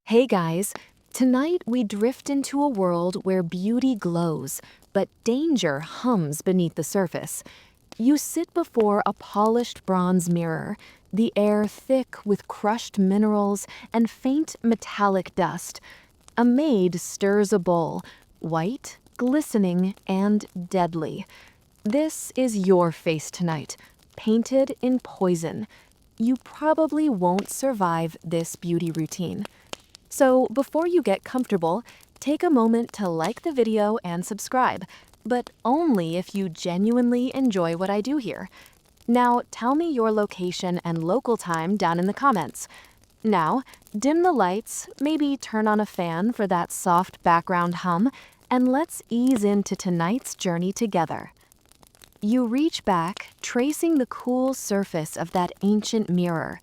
Hey guys, tonight we drift into a world where beauty glows, but danger hums beneath the surface. You sit before a polished bronze mirror, the air thick with crushed minerals and faint metallic dust. A maid stirs a bowl, white, glistening, and deadly. This is your face tonight, painted in poison. You probably won't survive this beauty routine. So before you get comfortable, take a moment to like the video and subscribe, but only if you genuinely enjoy what I do here. Now, tell me your location and local time down in the comments. Now, dim the lights, maybe turn on a fan for that soft background hum, and let's ease into tonight's journey together. You reach back, tracing the cool surface of that ancient mirror.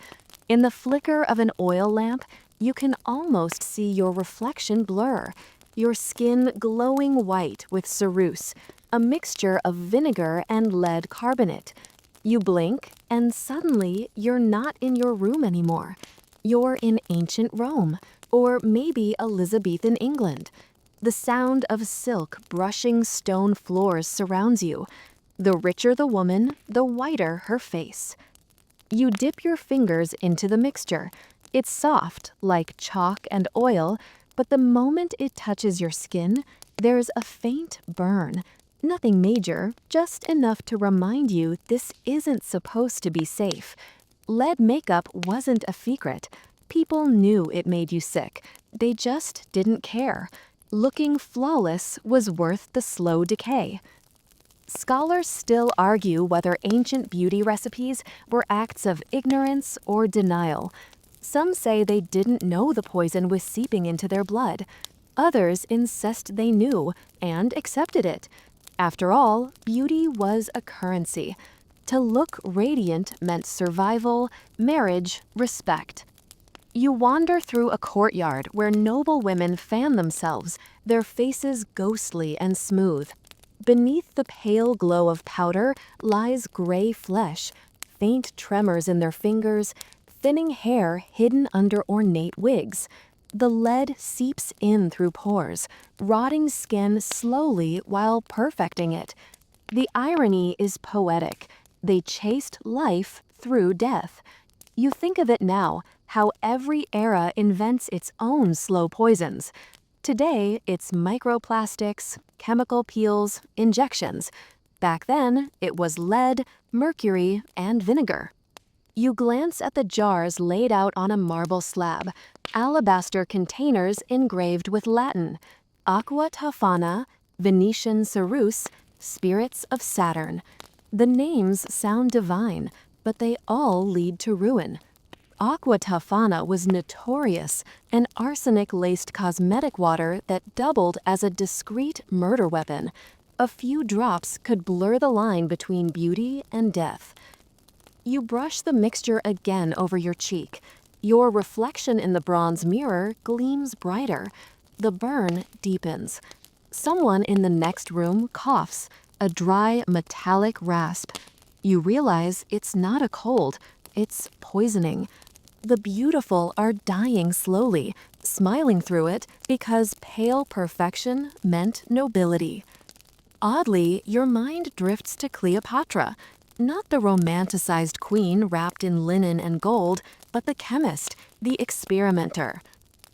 In the flicker of an oil lamp, you can almost see your reflection blur, your skin glowing white with ceruse, a mixture of vinegar and lead carbonate. You blink, and suddenly you're not in your room anymore. You're in ancient Rome, or maybe Elizabethan England. The sound of silk brushing stone floors surrounds you. The richer the woman, the whiter her face. You dip your fingers into the mixture. It's soft, like chalk and oil, but the moment it touches your skin, there's a faint burn. Nothing major, just enough to remind you this isn't supposed to be safe. Lead makeup wasn't a secret. People knew it made you sick. They just didn't care. Looking flawless was worth the slow decay. Scholars still argue whether ancient beauty recipes were acts of ignorance or denial. Some say they didn't know the poison was seeping into their blood. Others insist they knew and accepted it. After all, beauty was a currency. To look radiant meant survival, marriage, respect. You wander through a courtyard where noble women fan themselves, their faces ghostly and smooth. Beneath the pale glow of powder lies gray flesh, faint tremors in their fingers, thinning hair hidden under ornate wigs. The lead seeps in through pores, rotting skin slowly while perfecting it. The irony is poetic. They chased life through death. You think of it now, how every era invents its own slow poisons. Today, it's microplastics, chemical peels, injections. Back then, it was lead, mercury, and vinegar. You glance at the jars laid out on a marble slab, alabaster containers engraved with Latin, aqua tofana, Venetian ceruse, spirits of Saturn. The names sound divine, but they all lead to ruin. Aqua tofana was notorious, an arsenic-laced cosmetic water that doubled as a discreet murder weapon. A few drops could blur the line between beauty and death. You brush the mixture again over your cheek. Your reflection in the bronze mirror gleams brighter. The burn deepens. Someone in the next room coughs, a dry, metallic rasp. You realize it's not a cold, it's poisoning. The beautiful are dying slowly, smiling through it because pale perfection meant nobility. Oddly, your mind drifts to Cleopatra, not the romanticized queen wrapped in linen and gold, but the chemist, the experimenter.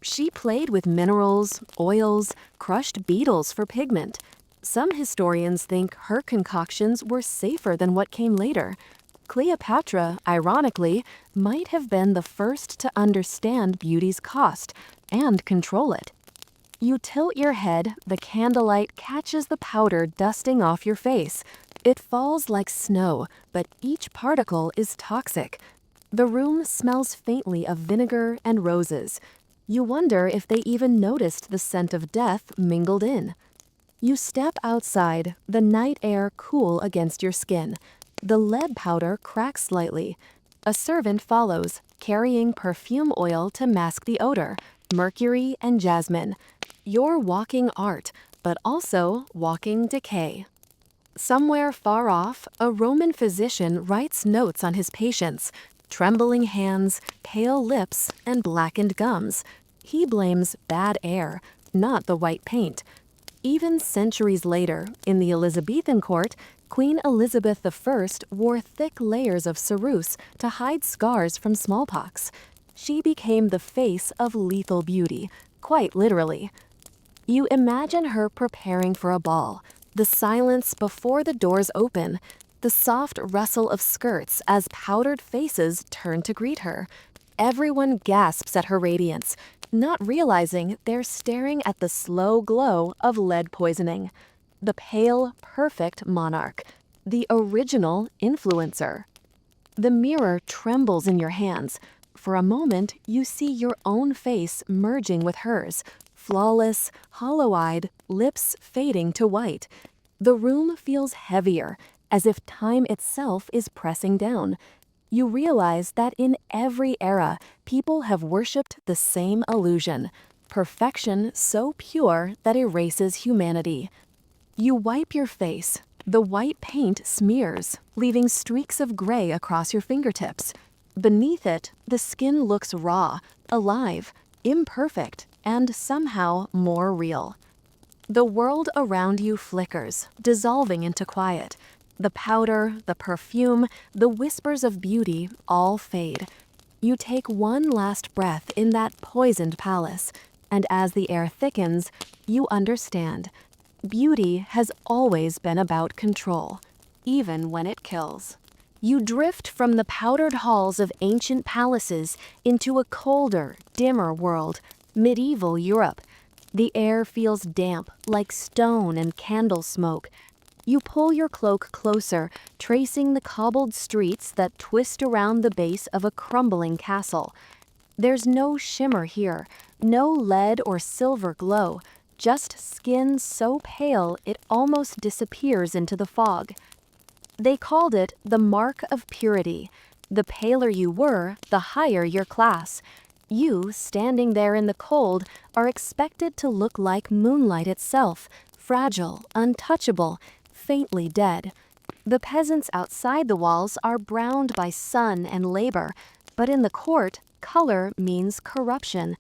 She played with minerals, oils, crushed beetles for pigment. Some historians think her concoctions were safer than what came later. Cleopatra, ironically, might have been the first to understand beauty's cost and control it. You tilt your head, the candlelight catches the powder dusting off your face. It falls like snow, but each particle is toxic. The room smells faintly of vinegar and roses. You wonder if they even noticed the scent of death mingled in. You step outside, the night air cool against your skin. The lead powder cracks slightly. A servant follows, carrying perfume oil to mask the odor, mercury and jasmine. You're walking art, but also walking decay. Somewhere far off, a Roman physician writes notes on his patients, trembling hands, pale lips, and blackened gums. He blames bad air, not the white paint. Even centuries later, in the Elizabethan court, Queen Elizabeth I wore thick layers of ceruse to hide scars from smallpox. She became the face of lethal beauty, quite literally. You imagine her preparing for a ball, the silence before the doors open, the soft rustle of skirts as powdered faces turn to greet her. Everyone gasps at her radiance, not realizing they're staring at the slow glow of lead poisoning. The pale, perfect monarch, the original influencer. The mirror trembles in your hands. For a moment, you see your own face merging with hers, flawless, hollow-eyed, lips fading to white. The room feels heavier, as if time itself is pressing down. You realize that in every era, people have worshipped the same illusion, perfection so pure that erases humanity. You wipe your face. The white paint smears, leaving streaks of gray across your fingertips. Beneath it, the skin looks raw, alive, imperfect, and somehow more real. The world around you flickers, dissolving into quiet. The powder, the perfume, the whispers of beauty all fade. You take one last breath in that poisoned palace, and as the air thickens, you understand. Beauty has always been about control, even when it kills. You drift from the powdered halls of ancient palaces into a colder, dimmer world, medieval Europe. The air feels damp, like stone and candle smoke. You pull your cloak closer, tracing the cobbled streets that twist around the base of a crumbling castle. There's no shimmer here, no lead or silver glow, just skin so pale it almost disappears into the fog. They called it the mark of purity. The paler you were, the higher your class. You, standing there in the cold, are expected to look like moonlight itself, fragile, untouchable, faintly dead. The peasants outside the walls are browned by sun and labor, but in the court, color means corruption.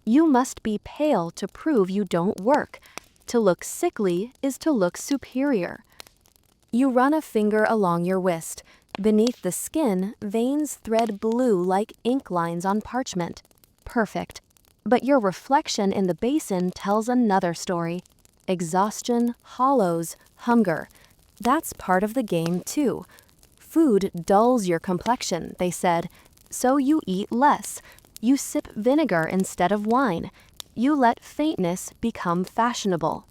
You must be pale to prove you don't work. To look sickly is to look superior. You run a finger along your wrist. Beneath the skin, veins thread blue like ink lines on parchment. Perfect. But your reflection in the basin tells another story. Exhaustion, hollows, hunger. That's part of the game, too. Food dulls your complexion, they said, so you eat less. You sip vinegar instead of wine. You let faintness become fashionable.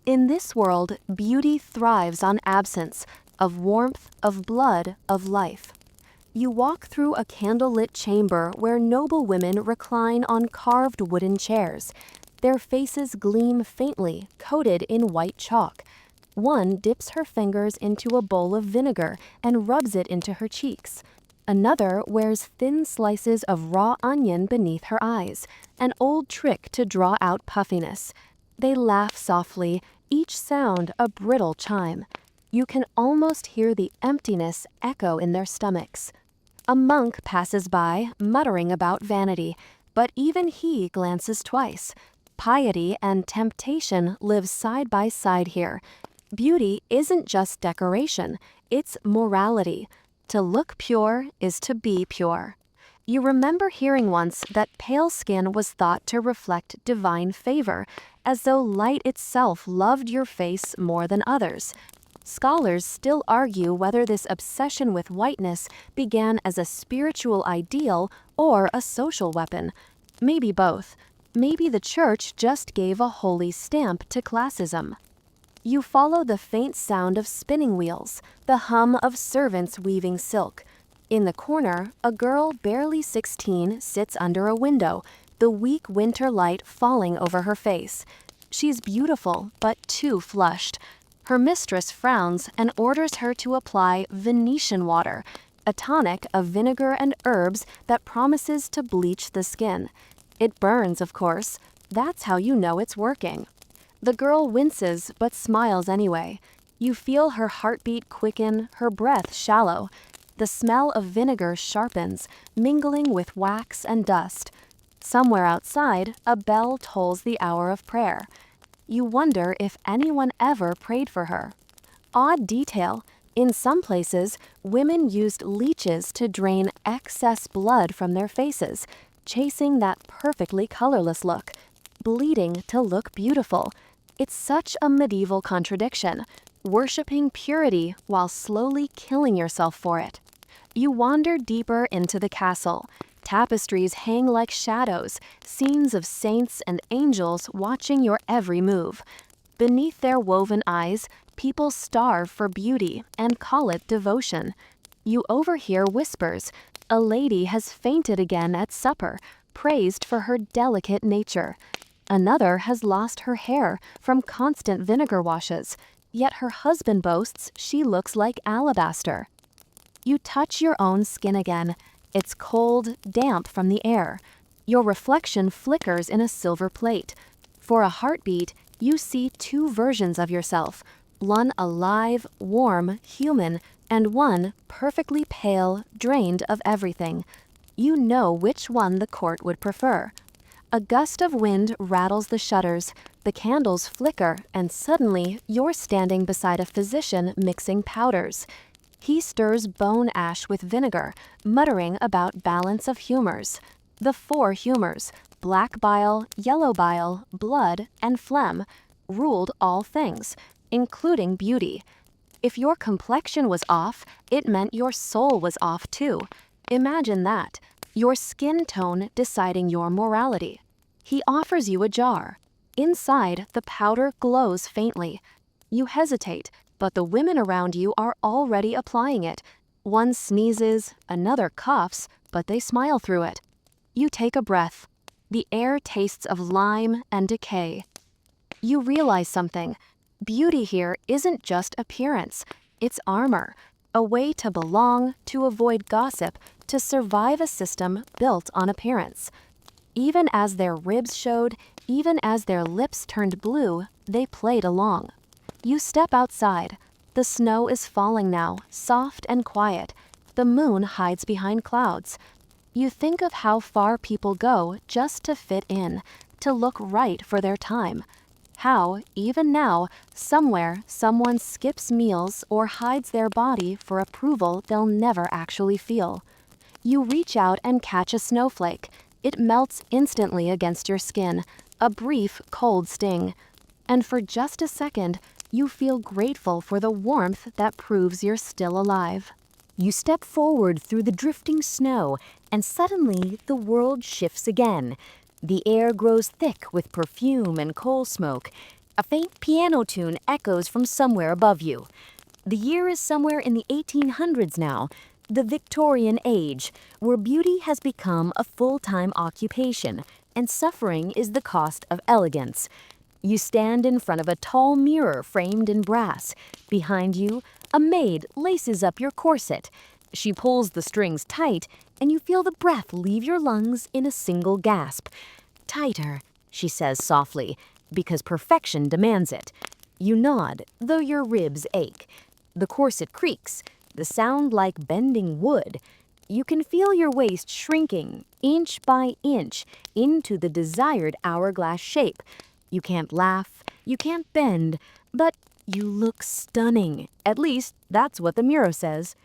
In this world, beauty thrives on absence, of warmth, of blood, of life. You walk through a candlelit chamber where noble women recline on carved wooden chairs. Their faces gleam faintly, coated in white chalk. One dips her fingers into a bowl of vinegar and rubs it into her cheeks. Another wears thin slices of raw onion beneath her eyes, an old trick to draw out puffiness. They laugh softly, each sound a brittle chime. You can almost hear the emptiness echo in their stomachs. A monk passes by, muttering about vanity, but even he glances twice. Piety and temptation live side by side here. Beauty isn't just decoration, it's morality. To look pure is to be pure. You remember hearing once that pale skin was thought to reflect divine favor, as though light itself loved your face more than others. Scholars still argue whether this obsession with whiteness began as a spiritual ideal or a social weapon. Maybe both. Maybe the church just gave a holy stamp to classism. You follow the faint sound of spinning wheels, the hum of servants weaving silk. In the corner, a girl barely 16 sits under a window, the weak winter light falling over her face. She's beautiful, but too flushed. Her mistress frowns and orders her to apply Venetian water, a tonic of vinegar and herbs that promises to bleach the skin. It burns, of course. That's how you know it's working. The girl winces but smiles anyway. You feel her heartbeat quicken, her breath shallow. The smell of vinegar sharpens, mingling with wax and dust. Somewhere outside, a bell tolls the hour of prayer. You wonder if anyone ever prayed for her. Odd detail. In some places, women used leeches to drain excess blood from their faces, chasing that perfectly colorless look, bleeding to look beautiful. It's such a medieval contradiction, worshipping purity while slowly killing yourself for it. You wander deeper into the castle. Tapestries hang like shadows, scenes of saints and angels watching your every move. Beneath their woven eyes, people starve for beauty and call it devotion. You overhear whispers. A lady has fainted again at supper, praised for her delicate nature. Another has lost her hair from constant vinegar washes, yet her husband boasts she looks like alabaster. You touch your own skin again. It's cold, damp from the air. Your reflection flickers in a silver plate. For a heartbeat, you see two versions of yourself, one alive, warm, human, and one perfectly pale, drained of everything. You know which one the court would prefer. A gust of wind rattles the shutters, the candles flicker, and suddenly you're standing beside a physician mixing powders. He stirs bone ash with vinegar, muttering about balance of humors. The four humors, black bile, yellow bile, blood, and phlegm, ruled all things, including beauty. If your complexion was off, it meant your soul was off too. Imagine that, your skin tone deciding your morality. He offers you a jar. Inside, the powder glows faintly. You hesitate, but the women around you are already applying it. One sneezes, another coughs, but they smile through it. You take a breath. The air tastes of lime and decay. You realize something. Beauty here isn't just appearance. It's armor, a way to belong, to avoid gossip, to survive a system built on appearance. Even as their ribs showed, even as their lips turned blue, they played along. You step outside. The snow is falling now, soft and quiet. The moon hides behind clouds. You think of how far people go just to fit in, to look right for their time. How, even now, somewhere, someone skips meals or hides their body for approval they'll never actually feel. You reach out and catch a snowflake. It melts instantly against your skin, a brief, cold sting. And for just a second, you feel grateful for the warmth that proves you're still alive. You step forward through the drifting snow, and suddenly the world shifts again. The air grows thick with perfume and coal smoke. A faint piano tune echoes from somewhere above you. The year is somewhere in the 1800s now, the Victorian age, where beauty has become a full-time occupation, and suffering is the cost of elegance. You stand in front of a tall mirror framed in brass. Behind you, a maid laces up your corset. She pulls the strings tight, and you feel the breath leave your lungs in a single gasp. "Tighter," she says softly, because perfection demands it. You nod, though your ribs ache. The corset creaks, the sound like bending wood. You can feel your waist shrinking, inch by inch, into the desired hourglass shape. You can't laugh, you can't bend, but you look stunning. At least, that's what the mirror says.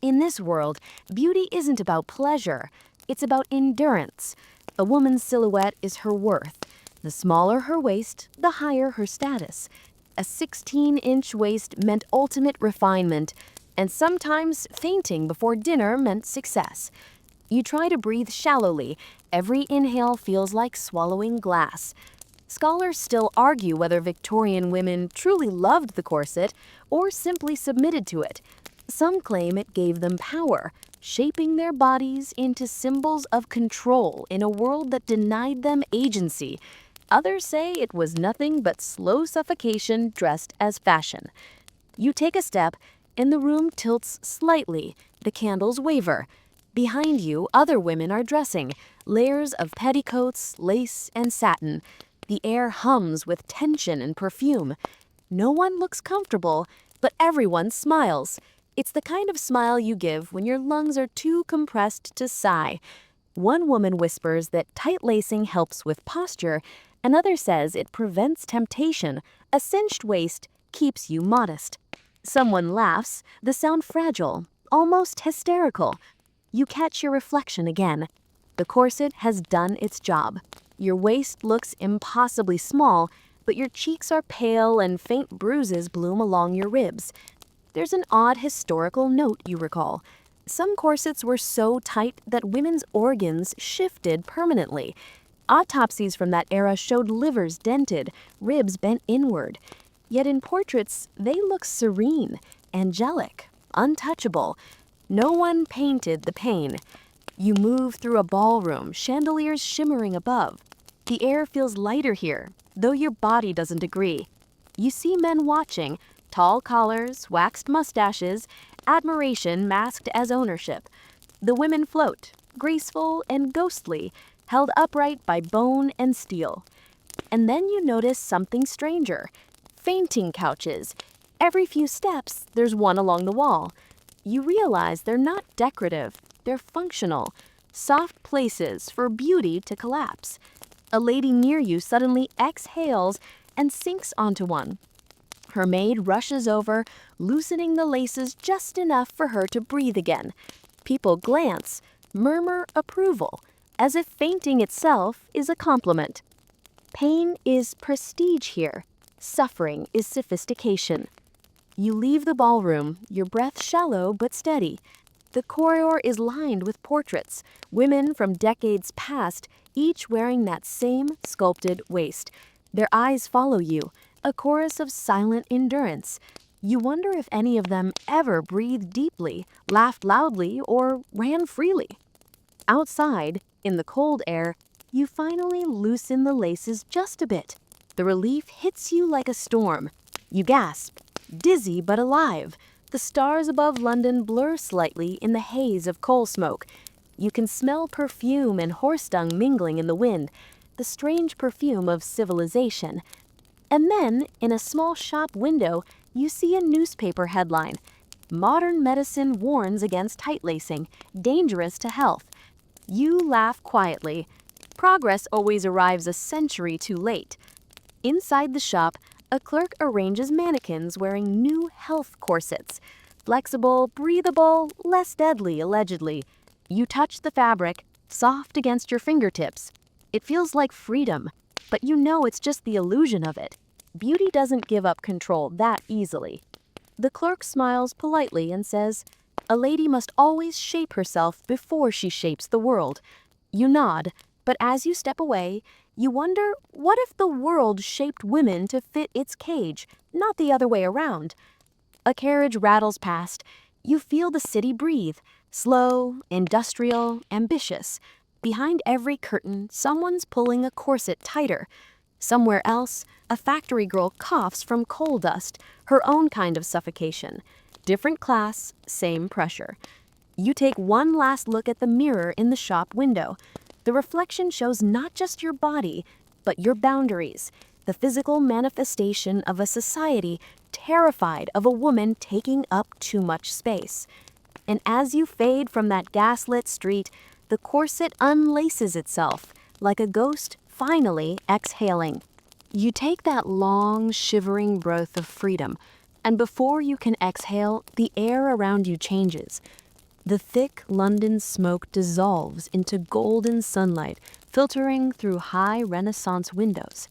In this world, beauty isn't about pleasure. It's about endurance. A woman's silhouette is her worth. The smaller her waist, the higher her status. A 16-inch waist meant ultimate refinement, and sometimes fainting before dinner meant success. You try to breathe shallowly. Every inhale feels like swallowing glass. Scholars still argue whether Victorian women truly loved the corset or simply submitted to it. Some claim it gave them power, shaping their bodies into symbols of control in a world that denied them agency. Others say it was nothing but slow suffocation dressed as fashion. You take a step, and the room tilts slightly. The candles waver. Behind you, other women are dressing, layers of petticoats, lace, and satin. The air hums with tension and perfume. No one looks comfortable, but everyone smiles. It's the kind of smile you give when your lungs are too compressed to sigh. One woman whispers that tight lacing helps with posture, another says it prevents temptation. A cinched waist keeps you modest. Someone laughs, the sound fragile, almost hysterical. You catch your reflection again. The corset has done its job. Your waist looks impossibly small, but your cheeks are pale and faint bruises bloom along your ribs. There's an odd historical note you recall. Some corsets were so tight that women's organs shifted permanently. Autopsies from that era showed livers dented, ribs bent inward. Yet in portraits, they look serene, angelic, untouchable. No one painted the pain. You move through a ballroom, chandeliers shimmering above. The air feels lighter here, though your body doesn't agree. You see men watching, tall collars, waxed mustaches, admiration masked as ownership. The women float, graceful and ghostly, held upright by bone and steel. And then you notice something stranger. Fainting couches. Every few steps, there's one along the wall. You realize they're not decorative, they're functional. Soft places for beauty to collapse. A lady near you suddenly exhales and sinks onto one. Her maid rushes over, loosening the laces just enough for her to breathe again. People glance, murmur approval, as if fainting itself is a compliment. Pain is prestige here. Suffering is sophistication. You leave the ballroom, your breath shallow but steady. The corridor is lined with portraits, women from decades past, each wearing that same sculpted waist. Their eyes follow you, a chorus of silent endurance. You wonder if any of them ever breathed deeply, laughed loudly, or ran freely. Outside, in the cold air, you finally loosen the laces just a bit. The relief hits you like a storm. You gasp, dizzy but alive. The stars above London blur slightly in the haze of coal smoke. You can smell perfume and horse dung mingling in the wind, the strange perfume of civilization. And then, in a small shop window, you see a newspaper headline. Modern medicine warns against tight lacing, dangerous to health. You laugh quietly. Progress always arrives a century too late. Inside the shop, a clerk arranges mannequins wearing new health corsets. Flexible, breathable, less deadly, allegedly. You touch the fabric, soft against your fingertips. It feels like freedom, but you know it's just the illusion of it. Beauty doesn't give up control that easily. The clerk smiles politely and says, "A lady must always shape herself before she shapes the world." You nod, but as you step away, you wonder, what if the world shaped women to fit its cage, not the other way around? A carriage rattles past. You feel the city breathe, slow, industrial, ambitious. Behind every curtain, someone's pulling a corset tighter. Somewhere else, a factory girl coughs from coal dust, her own kind of suffocation. Different class, same pressure. You take one last look at the mirror in the shop window. The reflection shows not just your body, but your boundaries, the physical manifestation of a society terrified of a woman taking up too much space. And as you fade from that gaslit street, the corset unlaces itself, like a ghost finally exhaling. You take that long, shivering breath of freedom, and before you can exhale, the air around you changes. The thick London smoke dissolves into golden sunlight, filtering through high Renaissance windows.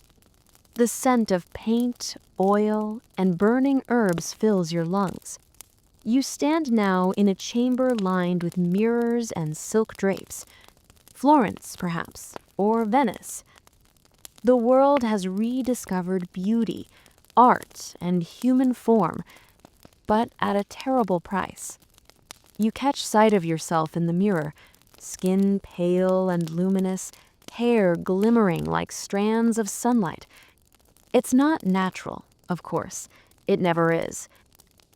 The scent of paint, oil, and burning herbs fills your lungs. You stand now in a chamber lined with mirrors and silk drapes. Florence, perhaps, or Venice. The world has rediscovered beauty, art, and human form, but at a terrible price. You catch sight of yourself in the mirror, skin pale and luminous, hair glimmering like strands of sunlight. It's not natural, of course. It never is.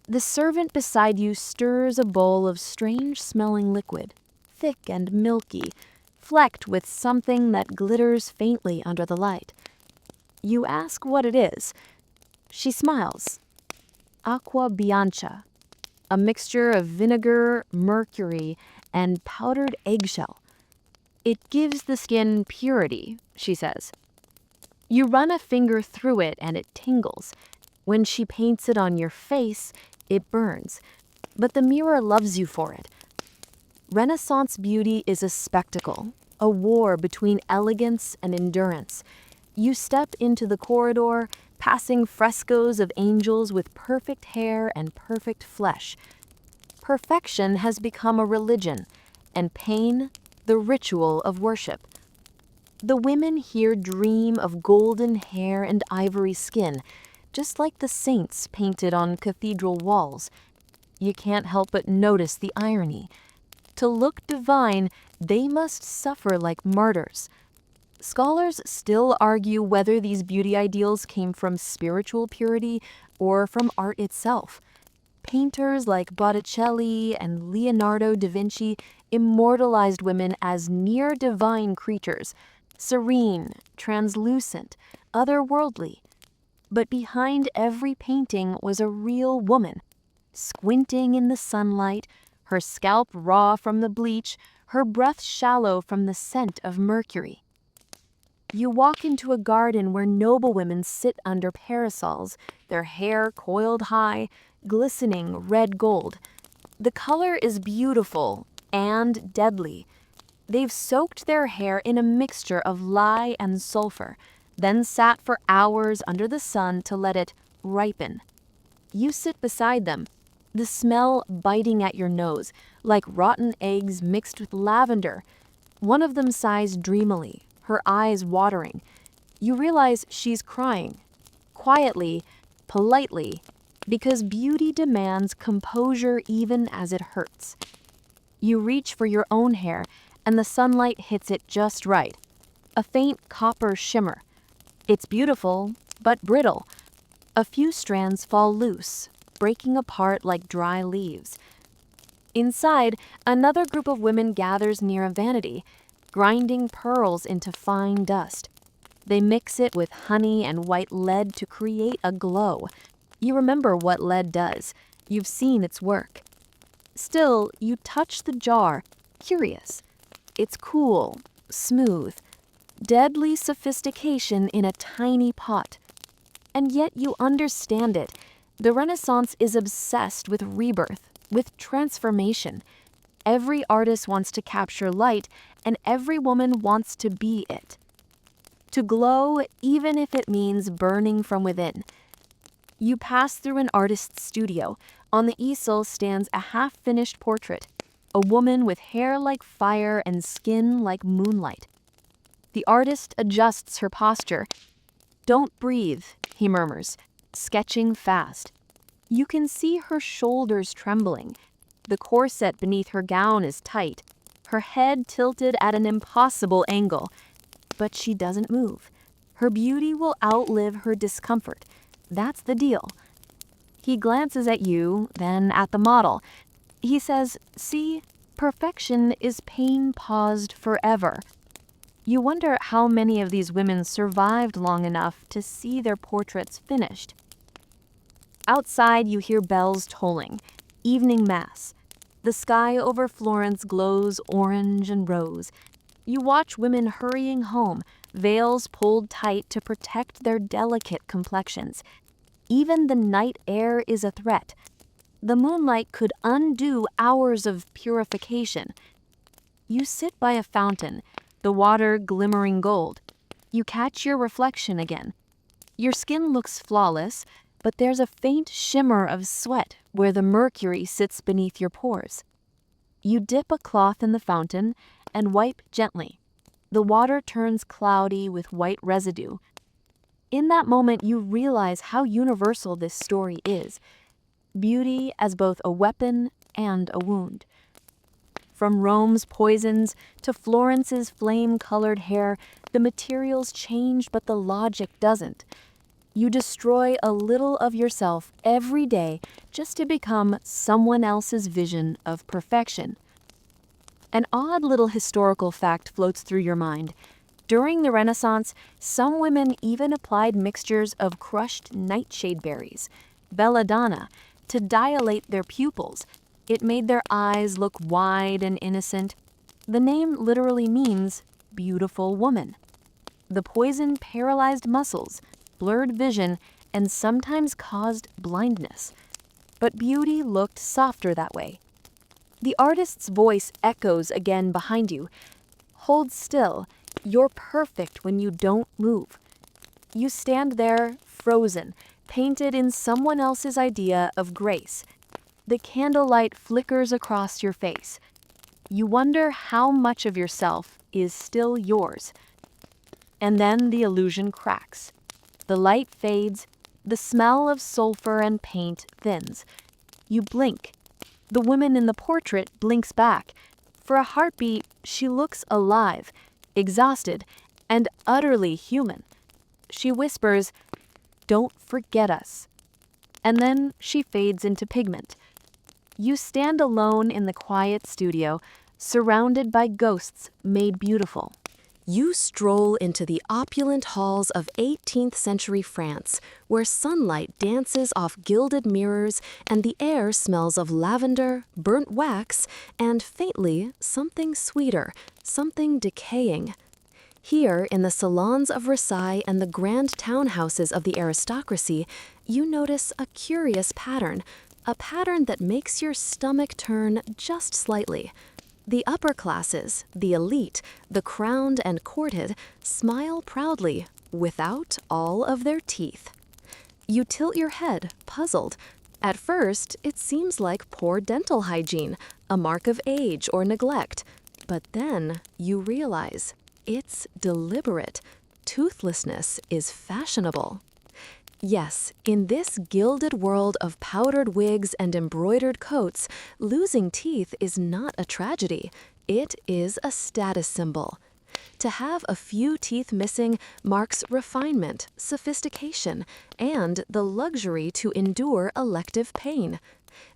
The servant beside you stirs a bowl of strange-smelling liquid, thick and milky, flecked with something that glitters faintly under the light. You ask what it is. She smiles. Aqua bianca, a mixture of vinegar, mercury, and powdered eggshell. It gives the skin purity, she says. You run a finger through it and it tingles. When she paints it on your face, it burns. But the mirror loves you for it. Renaissance beauty is a spectacle, a war between elegance and endurance. You step into the corridor, passing frescoes of angels with perfect hair and perfect flesh. Perfection has become a religion, and pain, the ritual of worship. The women here dream of golden hair and ivory skin, just like the saints painted on cathedral walls. You can't help but notice the irony. To look divine, they must suffer like martyrs. Scholars still argue whether these beauty ideals came from spiritual purity or from art itself. Painters like Botticelli and Leonardo da Vinci immortalized women as near divine creatures, serene, translucent, otherworldly. But behind every painting was a real woman, squinting in the sunlight, her scalp raw from the bleach, her breath shallow from the scent of mercury. You walk into a garden where noblewomen sit under parasols, their hair coiled high, glistening red gold. The color is beautiful and deadly. They've soaked their hair in a mixture of lye and sulfur, then sat for hours under the sun to let it ripen. You sit beside them, the smell biting at your nose, like rotten eggs mixed with lavender. One of them sighs dreamily, her eyes watering. You realize she's crying, quietly, politely, because beauty demands composure even as it hurts. You reach for your own hair, and the sunlight hits it just right, a faint copper shimmer. It's beautiful, but brittle. A few strands fall loose, breaking apart like dry leaves. Inside, another group of women gathers near a vanity, grinding pearls into fine dust. They mix it with honey and white lead to create a glow. You remember what lead does. You've seen its work. Still, you touch the jar, curious. It's cool, smooth, deadly sophistication in a tiny pot. And yet you understand it. The Renaissance is obsessed with rebirth, with transformation. Every artist wants to capture light, and every woman wants to be it. To glow, even if it means burning from within. You pass through an artist's studio. On the easel stands a half-finished portrait, a woman with hair like fire and skin like moonlight. The artist adjusts her posture. "Don't breathe," he murmurs, sketching fast. You can see her shoulders trembling. The corset beneath her gown is tight, her head tilted at an impossible angle. But she doesn't move. Her beauty will outlive her discomfort. That's the deal. He glances at you, then at the model. He says, "See, perfection is pain paused forever." You wonder how many of these women survived long enough to see their portraits finished. Outside, you hear bells tolling. Evening mass. The sky over Florence glows orange and rose. You watch women hurrying home, veils pulled tight to protect their delicate complexions. Even the night air is a threat. The moonlight could undo hours of purification. You sit by a fountain, the water glimmering gold. You catch your reflection again. Your skin looks flawless, but there's a faint shimmer of sweat where the mercury sits beneath your pores. You dip a cloth in the fountain and wipe gently. The water turns cloudy with white residue. In that moment, you realize how universal this story is. Beauty as both a weapon and a wound. From Rome's poisons to Florence's flame-colored hair, the materials change, but the logic doesn't. You destroy a little of yourself every day just to become someone else's vision of perfection. An odd little historical fact floats through your mind. During the Renaissance, some women even applied mixtures of crushed nightshade berries, belladonna, to dilate their pupils. It made their eyes look wide and innocent. The name literally means beautiful woman. The poison paralyzed muscles, blurred vision, and sometimes caused blindness. But beauty looked softer that way. The artist's voice echoes again behind you. Hold still. You're perfect when you don't move. You stand there, frozen, painted in someone else's idea of grace. The candlelight flickers across your face. You wonder how much of yourself is still yours. And then the illusion cracks. The light fades. The smell of sulfur and paint thins. You blink. The woman in the portrait blinks back. For a heartbeat, she looks alive, exhausted, and utterly human. She whispers, "Don't forget us." And then she fades into pigment. You stand alone in the quiet studio, surrounded by ghosts made beautiful. You stroll into the opulent halls of 18th century France, where sunlight dances off gilded mirrors and the air smells of lavender, burnt wax, and faintly something sweeter, something decaying. Here, in the salons of Versailles and the grand townhouses of the aristocracy, you notice a curious pattern, a pattern that makes your stomach turn just slightly. The upper classes, the elite, the crowned and courted, smile proudly, without all of their teeth. You tilt your head, puzzled. At first, it seems like poor dental hygiene, a mark of age or neglect. But then you realize it's deliberate. Toothlessness is fashionable. Yes, in this gilded world of powdered wigs and embroidered coats, losing teeth is not a tragedy. It is a status symbol. To have a few teeth missing marks refinement, sophistication, and the luxury to endure elective pain.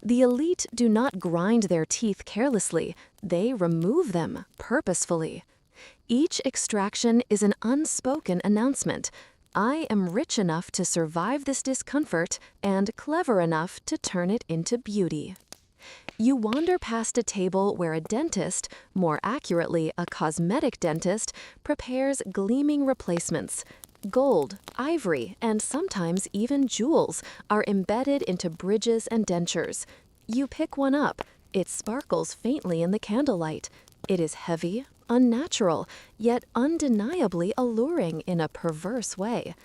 The elite do not grind their teeth carelessly, they remove them purposefully. Each extraction is an unspoken announcement. I am rich enough to survive this discomfort and clever enough to turn it into beauty. You wander past a table where a dentist, more accurately a cosmetic dentist, prepares gleaming replacements. Gold, ivory, and sometimes even jewels are embedded into bridges and dentures. You pick one up. It sparkles faintly in the candlelight. It is heavy, unnatural, yet undeniably alluring in a perverse way.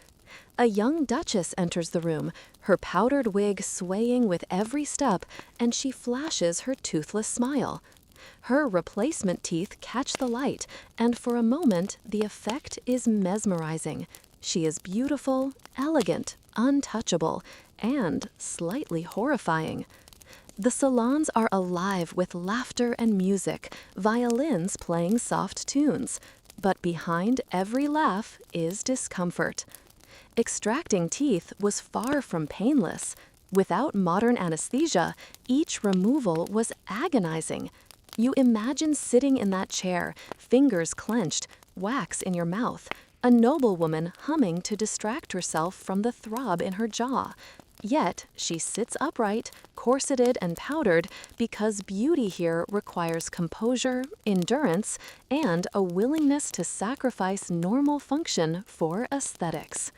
A young duchess enters the room, her powdered wig swaying with every step, and she flashes her toothless smile. Her replacement teeth catch the light, and for a moment the effect is mesmerizing. She is beautiful, elegant, untouchable, and slightly horrifying. The salons are alive with laughter and music, violins playing soft tunes. But behind every laugh is discomfort. Extracting teeth was far from painless. Without modern anesthesia, each removal was agonizing. You imagine sitting in that chair, fingers clenched, wax in your mouth, a noblewoman humming to distract herself from the throb in her jaw. Yet, she sits upright, corseted and powdered, because beauty here requires composure, endurance, and a willingness to sacrifice normal function for aesthetics.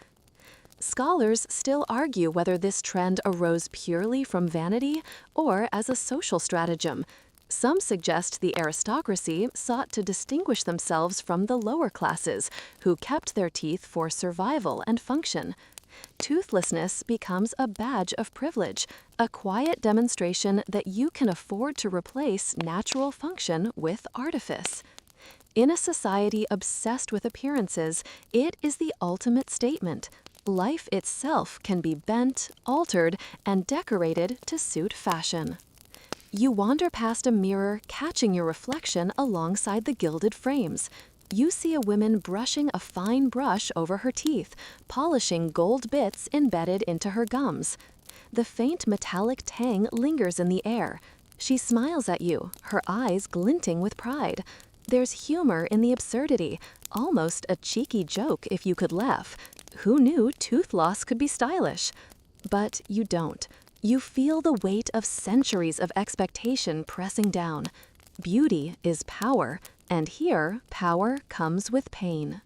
Scholars still argue whether this trend arose purely from vanity or as a social stratagem. Some suggest the aristocracy sought to distinguish themselves from the lower classes, who kept their teeth for survival and function. Toothlessness becomes a badge of privilege, a quiet demonstration that you can afford to replace natural function with artifice. In a society obsessed with appearances, it is the ultimate statement. Life itself can be bent, altered, and decorated to suit fashion. You wander past a mirror, catching your reflection alongside the gilded frames. You see a woman brushing a fine brush over her teeth, polishing gold bits embedded into her gums. The faint metallic tang lingers in the air. She smiles at you, her eyes glinting with pride. There's humor in the absurdity, almost a cheeky joke if you could laugh. Who knew tooth loss could be stylish? But you don't. You feel the weight of centuries of expectation pressing down. Beauty is power, And here, power comes with pain.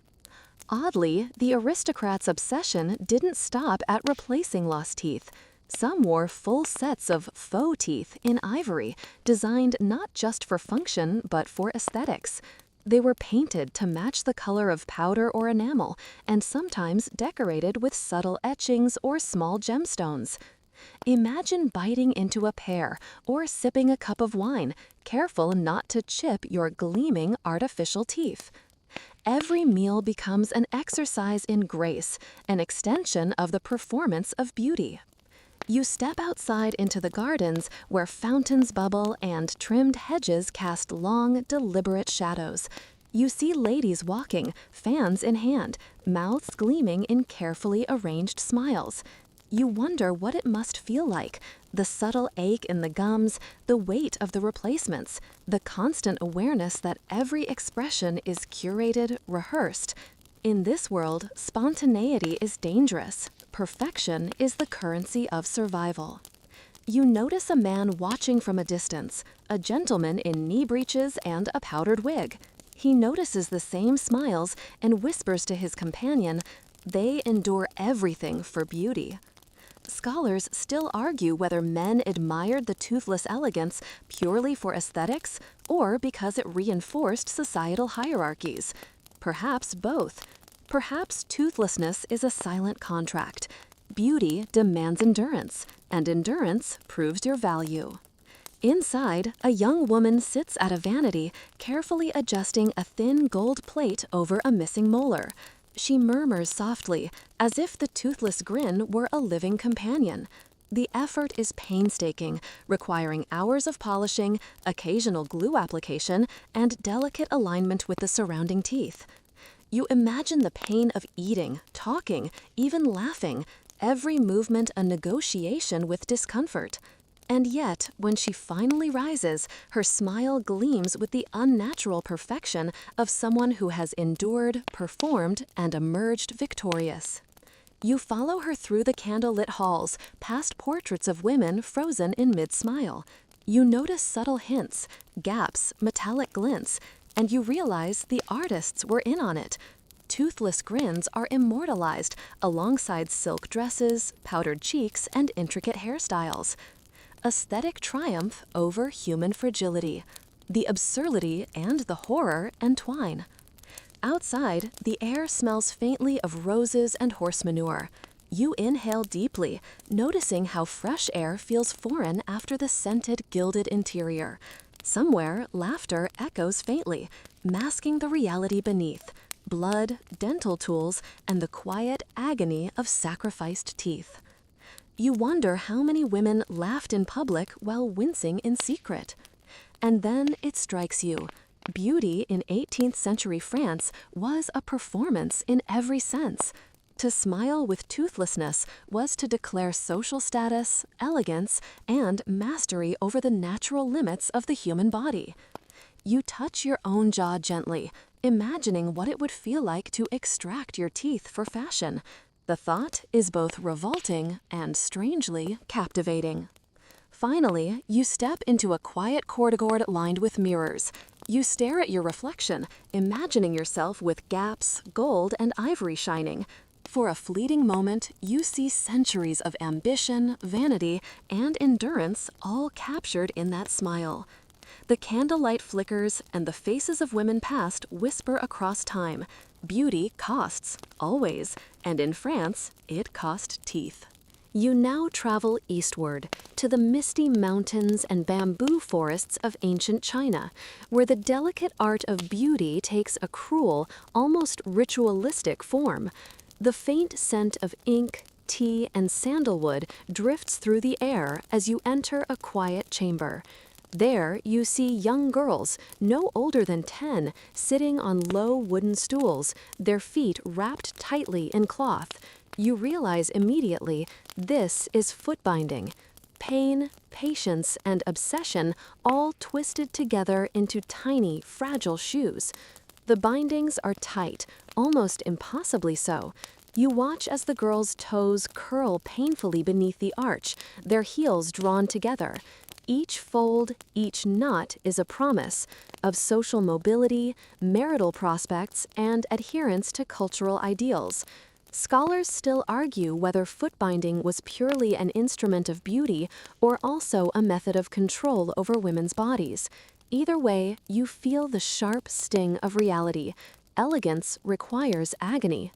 Oddly, the aristocrats' obsession didn't stop at replacing lost teeth. Some wore full sets of faux teeth in ivory, designed not just for function but for aesthetics. They were painted to match the color of powder or enamel, and sometimes decorated with subtle etchings or small gemstones. Imagine biting into a pear or sipping a cup of wine, careful not to chip your gleaming artificial teeth. Every meal becomes an exercise in grace, an extension of the performance of beauty. You step outside into the gardens where fountains bubble and trimmed hedges cast long, deliberate shadows. You see ladies walking, fans in hand, mouths gleaming in carefully arranged smiles. You wonder what it must feel like, the subtle ache in the gums, the weight of the replacements, the constant awareness that every expression is curated, rehearsed. In this world, spontaneity is dangerous. Perfection is the currency of survival. You notice a man watching from a distance, a gentleman in knee breeches and a powdered wig. He notices the same smiles and whispers to his companion, "They endure everything for beauty." Scholars still argue whether men admired the toothless elegance purely for aesthetics or because it reinforced societal hierarchies. Perhaps both. Perhaps toothlessness is a silent contract. Beauty demands endurance, and endurance proves your value. Inside, a young woman sits at a vanity, carefully adjusting a thin gold plate over a missing molar. She murmurs softly, as if the toothless grin were a living companion. The effort is painstaking, requiring hours of polishing, occasional glue application, and delicate alignment with the surrounding teeth. You imagine the pain of eating, talking, even laughing, every movement a negotiation with discomfort. And yet, when she finally rises, her smile gleams with the unnatural perfection of someone who has endured, performed, and emerged victorious. You follow her through the candlelit halls, past portraits of women frozen in mid-smile. You notice subtle hints, gaps, metallic glints, and you realize the artists were in on it. Toothless grins are immortalized alongside silk dresses, powdered cheeks, and intricate hairstyles. Aesthetic triumph over human fragility. The absurdity and the horror entwine. Outside, the air smells faintly of roses and horse manure. You inhale deeply, noticing how fresh air feels foreign after the scented, gilded interior. Somewhere, laughter echoes faintly, masking the reality beneath: blood, dental tools, and the quiet agony of sacrificed teeth. You wonder how many women laughed in public while wincing in secret. And then it strikes you. Beauty in 18th century France was a performance in every sense. To smile with toothlessness was to declare social status, elegance, and mastery over the natural limits of the human body. You touch your own jaw gently, imagining what it would feel like to extract your teeth for fashion. The thought is both revolting and strangely captivating. Finally, you step into a quiet corridor lined with mirrors. You stare at your reflection, imagining yourself with gaps, gold, and ivory shining. For a fleeting moment, you see centuries of ambition, vanity, and endurance all captured in that smile. The candlelight flickers, and the faces of women past whisper across time. Beauty costs, always, and in France, it cost teeth. You now travel eastward to the misty mountains and bamboo forests of ancient China, where the delicate art of beauty takes a cruel, almost ritualistic form. The faint scent of ink, tea, and sandalwood drifts through the air as you enter a quiet chamber. There, you see young girls, no older than 10, sitting on low wooden stools, their feet wrapped tightly in cloth. You realize immediately this is foot binding. Pain, patience, and obsession all twisted together into tiny, fragile shoes. The bindings are tight, almost impossibly so. You watch as the girls' toes curl painfully beneath the arch, their heels drawn together. Each fold, each knot is a promise of social mobility, marital prospects, and adherence to cultural ideals. Scholars still argue whether foot binding was purely an instrument of beauty or also a method of control over women's bodies. Either way, you feel the sharp sting of reality. Elegance requires agony.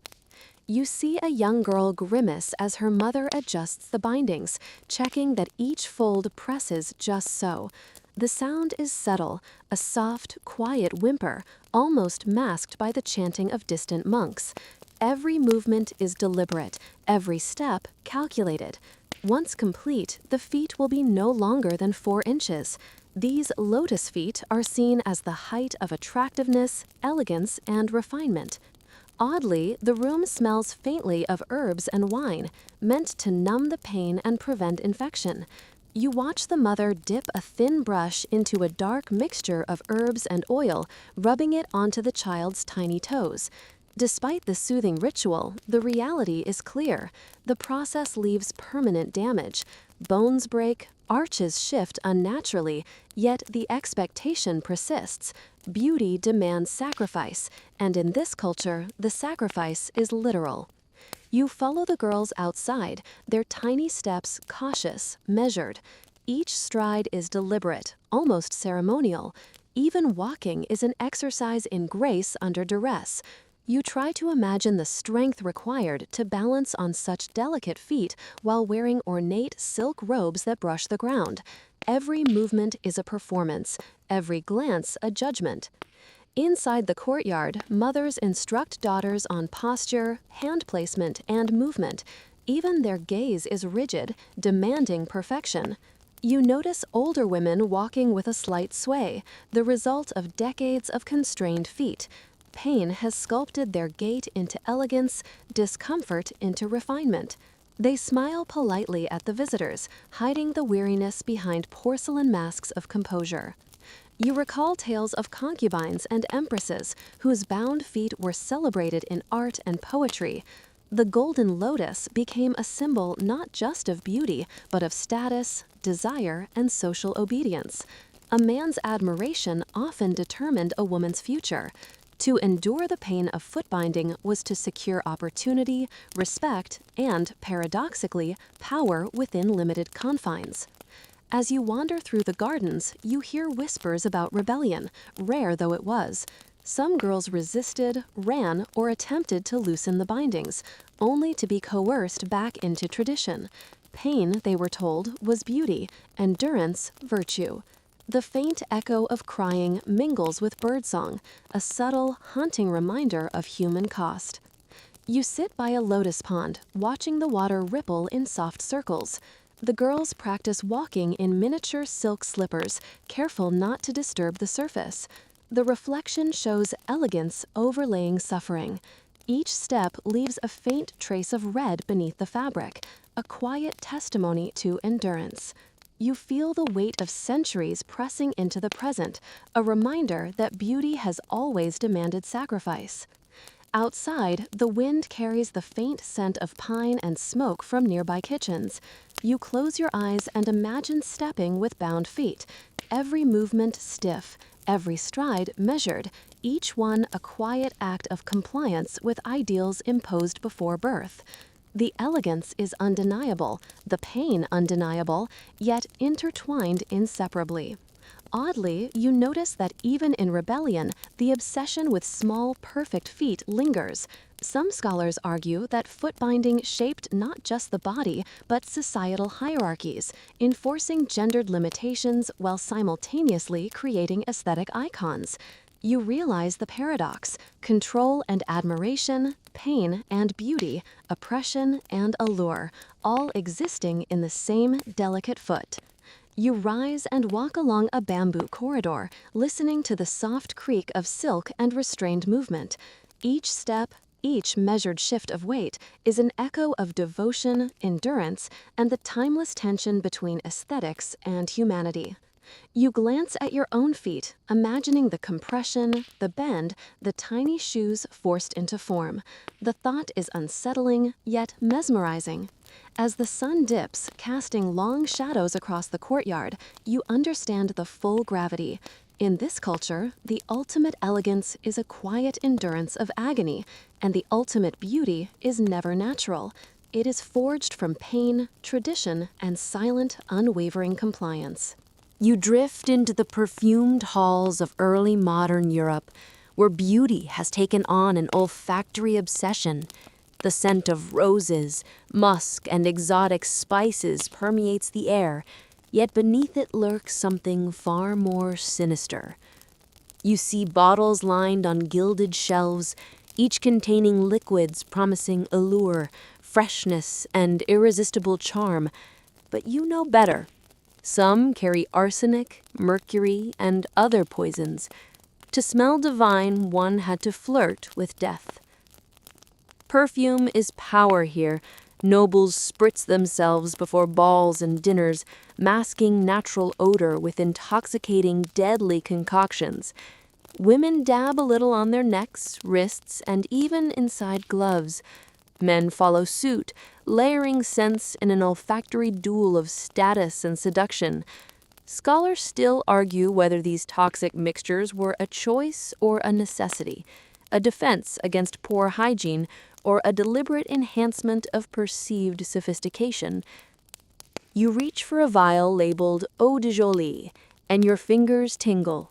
You see a young girl grimace as her mother adjusts the bindings, checking that each fold presses just so. The sound is subtle, a soft, quiet whimper, almost masked by the chanting of distant monks. Every movement is deliberate, every step calculated. Once complete, the feet will be no longer than 4 inches. These lotus feet are seen as the height of attractiveness, elegance, and refinement. Oddly, the room smells faintly of herbs and wine, meant to numb the pain and prevent infection. You watch the mother dip a thin brush into a dark mixture of herbs and oil, rubbing it onto the child's tiny toes. Despite the soothing ritual, the reality is clear. The process leaves permanent damage. Bones break, arches shift unnaturally, yet the expectation persists. Beauty demands sacrifice, and in this culture, the sacrifice is literal. You follow the girls outside, their tiny steps cautious, measured. Each stride is deliberate, almost ceremonial. Even walking is an exercise in grace under duress. You try to imagine the strength required to balance on such delicate feet while wearing ornate silk robes that brush the ground. Every movement is a performance, every glance a judgment. Inside the courtyard, mothers instruct daughters on posture, hand placement, and movement. Even their gaze is rigid, demanding perfection. You notice older women walking with a slight sway, the result of decades of constrained feet. Pain has sculpted their gait into elegance, discomfort into refinement. They smile politely at the visitors, hiding the weariness behind porcelain masks of composure. You recall tales of concubines and empresses whose bound feet were celebrated in art and poetry. The golden lotus became a symbol not just of beauty, but of status, desire, and social obedience. A man's admiration often determined a woman's future. To endure the pain of foot binding was to secure opportunity, respect, and, paradoxically, power within limited confines. As you wander through the gardens, you hear whispers about rebellion, rare though it was. Some girls resisted, ran, or attempted to loosen the bindings, only to be coerced back into tradition. Pain, they were told, was beauty, endurance, virtue. The faint echo of crying mingles with birdsong, a subtle, haunting reminder of human cost. You sit by a lotus pond, watching the water ripple in soft circles. The girls practice walking in miniature silk slippers, careful not to disturb the surface. The reflection shows elegance overlaying suffering. Each step leaves a faint trace of red beneath the fabric, a quiet testimony to endurance. You feel the weight of centuries pressing into the present, a reminder that beauty has always demanded sacrifice. Outside, the wind carries the faint scent of pine and smoke from nearby kitchens. You close your eyes and imagine stepping with bound feet, every movement stiff, every stride measured, each one a quiet act of compliance with ideals imposed before birth. The elegance is undeniable, the pain undeniable, yet intertwined inseparably. Oddly, you notice that even in rebellion, the obsession with small, perfect feet lingers. Some scholars argue that foot binding shaped not just the body, but societal hierarchies, enforcing gendered limitations while simultaneously creating aesthetic icons. You realize the paradox: control and admiration, pain and beauty, oppression and allure, all existing in the same delicate foot. You rise and walk along a bamboo corridor, listening to the soft creak of silk and restrained movement. Each step, each measured shift of weight, is an echo of devotion, endurance, and the timeless tension between aesthetics and humanity. You glance at your own feet, imagining the compression, the bend, the tiny shoes forced into form. The thought is unsettling, yet mesmerizing. As the sun dips, casting long shadows across the courtyard, you understand the full gravity. In this culture, the ultimate elegance is a quiet endurance of agony, and the ultimate beauty is never natural. It is forged from pain, tradition, and silent, unwavering compliance. You drift into the perfumed halls of early modern Europe, where beauty has taken on an olfactory obsession. The scent of roses, musk, and exotic spices permeates the air, yet beneath it lurks something far more sinister. You see bottles lined on gilded shelves, each containing liquids promising allure, freshness, and irresistible charm, but you know better. Some carry arsenic, mercury, and other poisons. To smell divine, one had to flirt with death. Perfume is power here. Nobles spritz themselves before balls and dinners, masking natural odor with intoxicating, deadly concoctions. Women dab a little on their necks, wrists, and even inside gloves. Men follow suit, layering scents in an olfactory duel of status and seduction. Scholars still argue whether these toxic mixtures were a choice or a necessity, a defense against poor hygiene, or a deliberate enhancement of perceived sophistication. You reach for a vial labeled Eau de Jolie, and your fingers tingle.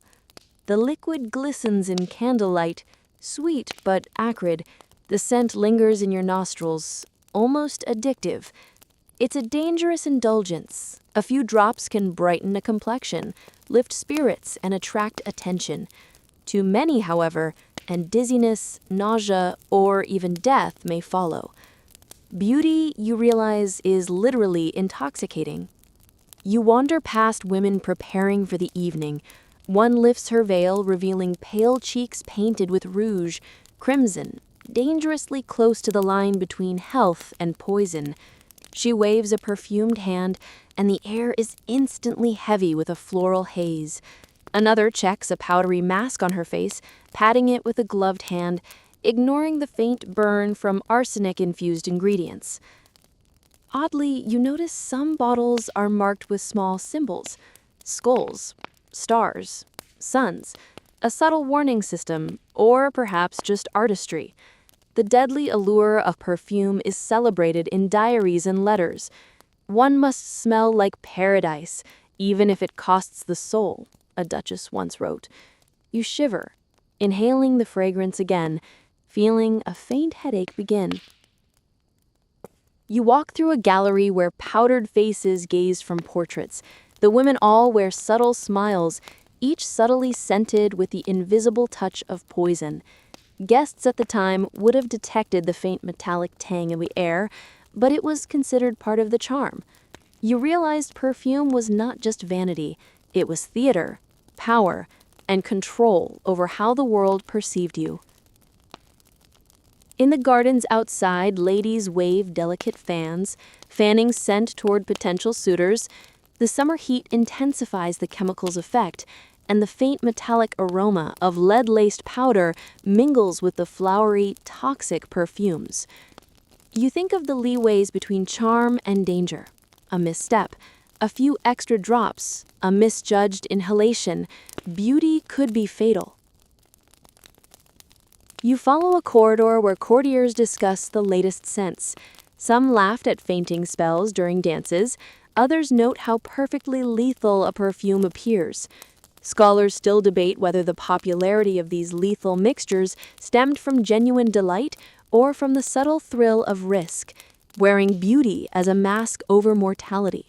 The liquid glistens in candlelight, sweet but acrid. The scent lingers in your nostrils, almost addictive. It's a dangerous indulgence. A few drops can brighten a complexion, lift spirits, and attract attention. Too many, however, and dizziness, nausea, or even death may follow. Beauty, you realize, is literally intoxicating. You wander past women preparing for the evening. One lifts her veil, revealing pale cheeks painted with rouge, crimson, dangerously close to the line between health and poison. She waves a perfumed hand, and the air is instantly heavy with a floral haze. Another checks a powdery mask on her face, patting it with a gloved hand, ignoring the faint burn from arsenic-infused ingredients. Oddly, you notice some bottles are marked with small symbols: skulls, stars, suns, a subtle warning system, or perhaps just artistry. The deadly allure of perfume is celebrated in diaries and letters. One must smell like paradise, even if it costs the soul, a duchess once wrote. You shiver, inhaling the fragrance again, feeling a faint headache begin. You walk through a gallery where powdered faces gaze from portraits. The women all wear subtle smiles, each subtly scented with the invisible touch of poison. Guests at the time would have detected the faint metallic tang in the air, but it was considered part of the charm. You realized perfume was not just vanity, it was theater, power, and control over how the world perceived you. In the gardens outside, ladies wave delicate fans, fanning scent toward potential suitors. The summer heat intensifies the chemical's effect, and the faint metallic aroma of lead-laced powder mingles with the flowery, toxic perfumes. You think of the leeways between charm and danger. A misstep, a few extra drops, a misjudged inhalation. Beauty could be fatal. You follow a corridor where courtiers discuss the latest scents. Some laughed at fainting spells during dances. Others note how perfectly lethal a perfume appears. Scholars still debate whether the popularity of these lethal mixtures stemmed from genuine delight or from the subtle thrill of risk, wearing beauty as a mask over mortality.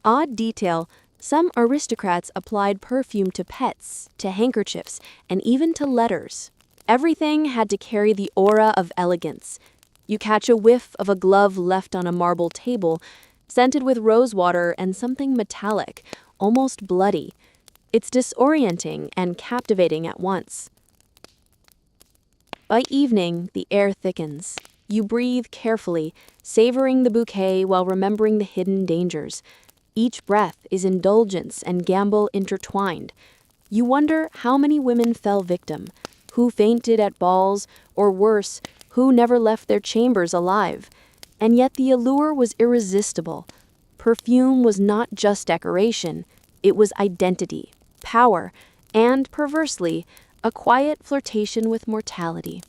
Odd detail, some aristocrats applied perfume to pets, to handkerchiefs, and even to letters. Everything had to carry the aura of elegance. You catch a whiff of a glove left on a marble table, scented with rosewater and something metallic, almost bloody. It's disorienting and captivating at once. By evening, the air thickens. You breathe carefully, savoring the bouquet while remembering the hidden dangers. Each breath is indulgence and gamble intertwined. You wonder how many women fell victim, who fainted at balls, or worse, Who never left their chambers alive? And yet the allure was irresistible. Perfume was not just decoration, it was identity, power, and, perversely, a quiet flirtation with mortality.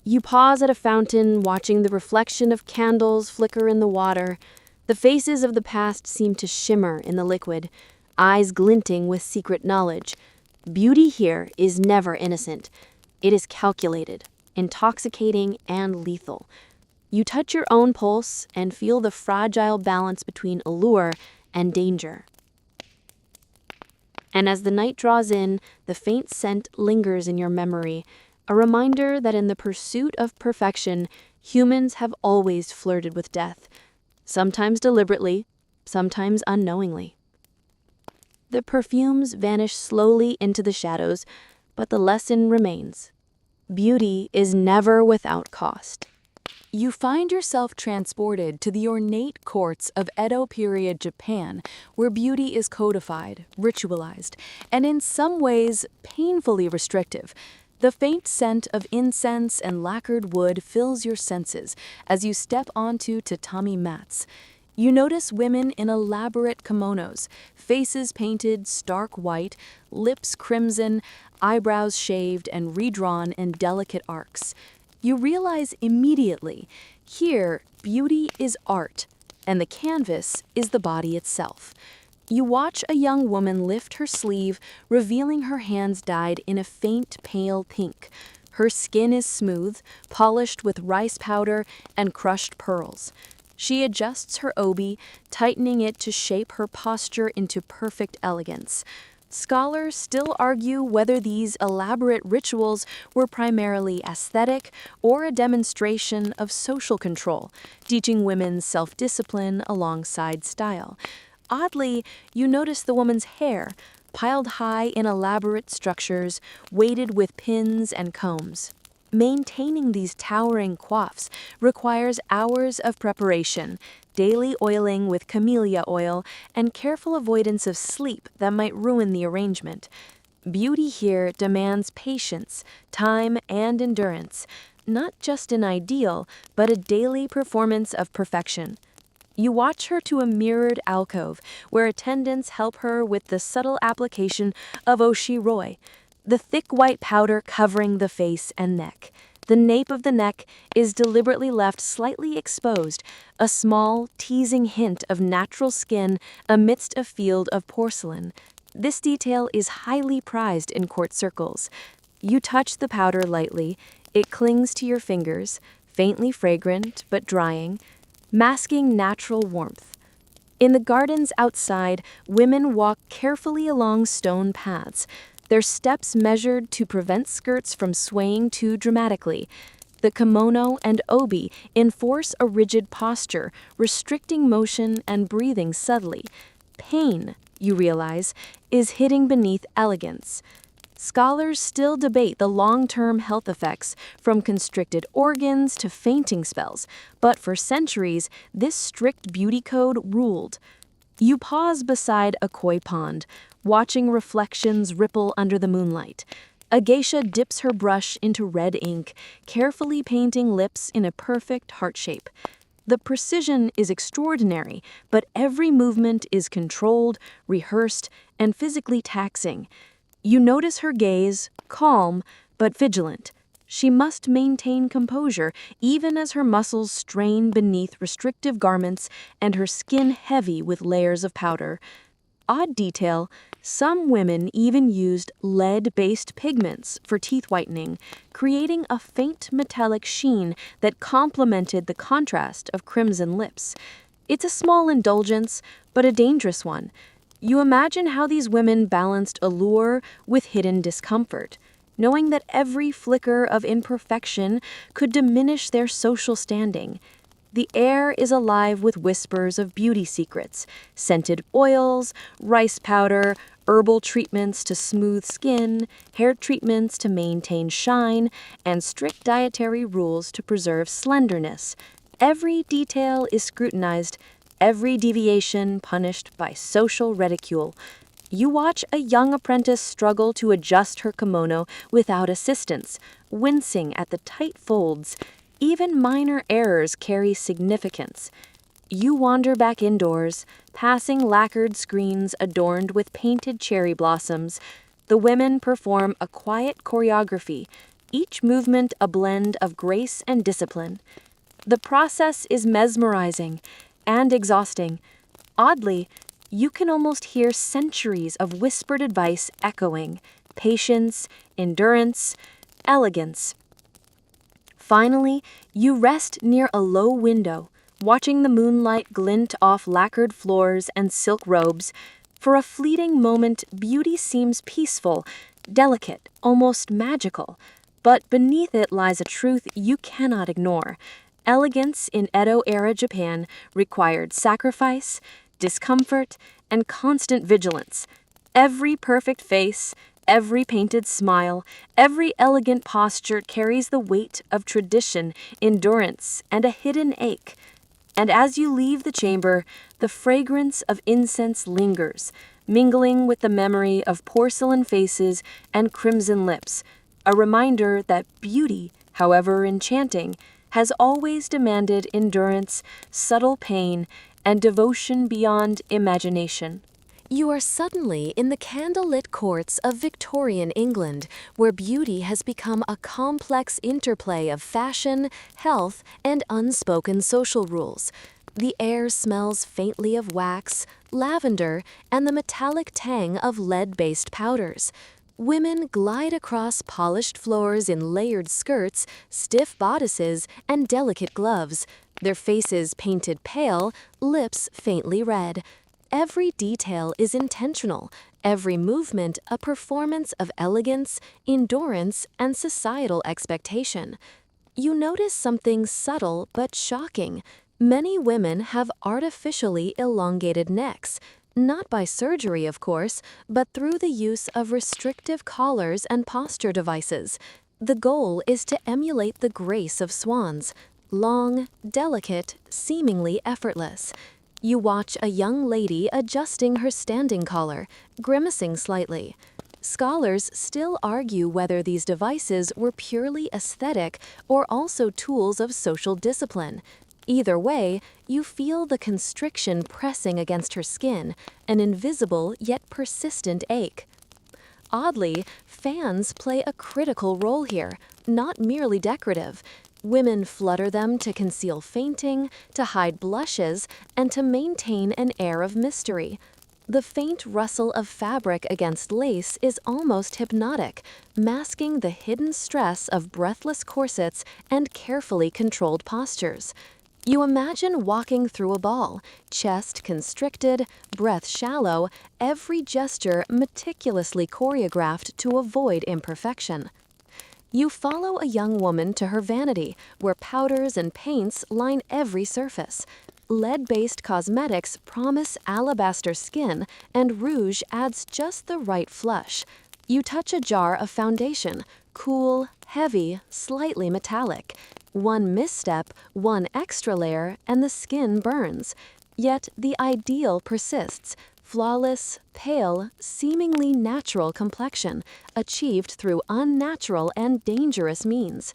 You pause at a fountain, watching the reflection of candles flicker in the water. The faces of the past seem to shimmer in the liquid, eyes glinting with secret knowledge. Beauty here is never innocent. It is calculated, intoxicating, and lethal. You touch your own pulse and feel the fragile balance between allure and danger. And as the night draws in, the faint scent lingers in your memory, a reminder that in the pursuit of perfection, humans have always flirted with death, sometimes deliberately, sometimes unknowingly. The perfumes vanish slowly into the shadows, but the lesson remains. Beauty is never without cost. You find yourself transported to the ornate courts of Edo period Japan, where beauty is codified, ritualized, and in some ways painfully restrictive. The faint scent of incense and lacquered wood fills your senses as you step onto tatami mats. You notice women in elaborate kimonos, faces painted stark white, lips crimson, eyebrows shaved and redrawn in delicate arcs. You realize immediately, here, beauty is art, and the canvas is the body itself. You watch a young woman lift her sleeve, revealing her hands dyed in a faint pale pink. Her skin is smooth, polished with rice powder and crushed pearls. She adjusts her obi, tightening it to shape her posture into perfect elegance. Scholars still argue whether these elaborate rituals were primarily aesthetic or a demonstration of social control, teaching women self-discipline alongside style. Oddly, you notice the woman's hair, piled high in elaborate structures, weighted with pins and combs. Maintaining these towering coifs requires hours of preparation, daily oiling with camellia oil, and careful avoidance of sleep that might ruin the arrangement. Beauty here demands patience, time, and endurance, not just an ideal, but a daily performance of perfection. You watch her to a mirrored alcove where attendants help her with the subtle application of oshiroi, the thick white powder covering the face and neck. The nape of the neck is deliberately left slightly exposed, a small, teasing hint of natural skin amidst a field of porcelain. This detail is highly prized in court circles. You touch the powder lightly, it clings to your fingers, faintly fragrant but drying, masking natural warmth. In the gardens outside, women walk carefully along stone paths, their steps measured to prevent skirts from swaying too dramatically. The kimono and obi enforce a rigid posture, restricting motion and breathing subtly. Pain, you realize, is hidden beneath elegance. Scholars still debate the long-term health effects, from constricted organs to fainting spells, but for centuries, this strict beauty code ruled. You pause beside a koi pond, watching reflections ripple under the moonlight. A geisha dips her brush into red ink, carefully painting lips in a perfect heart shape. The precision is extraordinary, but every movement is controlled, rehearsed, and physically taxing. You notice her gaze, calm but vigilant. She must maintain composure even as her muscles strain beneath restrictive garments and her skin heavy with layers of powder. Odd detail, some women even used lead-based pigments for teeth whitening, creating a faint metallic sheen that complemented the contrast of crimson lips. It's a small indulgence, but a dangerous one. You imagine how these women balanced allure with hidden discomfort, knowing that every flicker of imperfection could diminish their social standing. The air is alive with whispers of beauty secrets, scented oils, rice powder, herbal treatments to smooth skin, hair treatments to maintain shine, and strict dietary rules to preserve slenderness. Every detail is scrutinized, every deviation punished by social ridicule. You watch a young apprentice struggle to adjust her kimono without assistance, wincing at the tight folds. Even minor errors carry significance. You wander back indoors, passing lacquered screens adorned with painted cherry blossoms. The women perform a quiet choreography, each movement a blend of grace and discipline. The process is mesmerizing and exhausting. Oddly, you can almost hear centuries of whispered advice echoing: patience, endurance, elegance. Finally, you rest near a low window, watching the moonlight glint off lacquered floors and silk robes. For a fleeting moment, beauty seems peaceful, delicate, almost magical. But beneath it lies a truth you cannot ignore. Elegance in Edo-era Japan required sacrifice, discomfort, and constant vigilance. Every perfect face, every painted smile, every elegant posture carries the weight of tradition, endurance, and a hidden ache. And as you leave the chamber, the fragrance of incense lingers, mingling with the memory of porcelain faces and crimson lips, a reminder that beauty, however enchanting, has always demanded endurance, subtle pain, and devotion beyond imagination. You are suddenly in the candlelit courts of Victorian England, where beauty has become a complex interplay of fashion, health, and unspoken social rules. The air smells faintly of wax, lavender, and the metallic tang of lead-based powders. Women glide across polished floors in layered skirts, stiff bodices, and delicate gloves, their faces painted pale, lips faintly red. Every detail is intentional, every movement a performance of elegance, endurance, and societal expectation. You notice something subtle but shocking. Many women have artificially elongated necks, not by surgery, of course, but through the use of restrictive collars and posture devices. The goal is to emulate the grace of swans, long, delicate, seemingly effortless. You watch a young lady adjusting her standing collar, grimacing slightly. Scholars still argue whether these devices were purely aesthetic or also tools of social discipline. Either way, you feel the constriction pressing against her skin, an invisible yet persistent ache. Oddly, fans play a critical role here, not merely decorative. Women flutter them to conceal fainting, to hide blushes, and to maintain an air of mystery. The faint rustle of fabric against lace is almost hypnotic, masking the hidden stress of breathless corsets and carefully controlled postures. You imagine walking through a ball, chest constricted, breath shallow, every gesture meticulously choreographed to avoid imperfection. You follow a young woman to her vanity, where powders and paints line every surface. Lead-based cosmetics promise alabaster skin, and rouge adds just the right flush. You touch a jar of foundation, cool, heavy, slightly metallic. One misstep, one extra layer, and the skin burns. Yet the ideal persists. Flawless, pale, seemingly natural complexion, achieved through unnatural and dangerous means.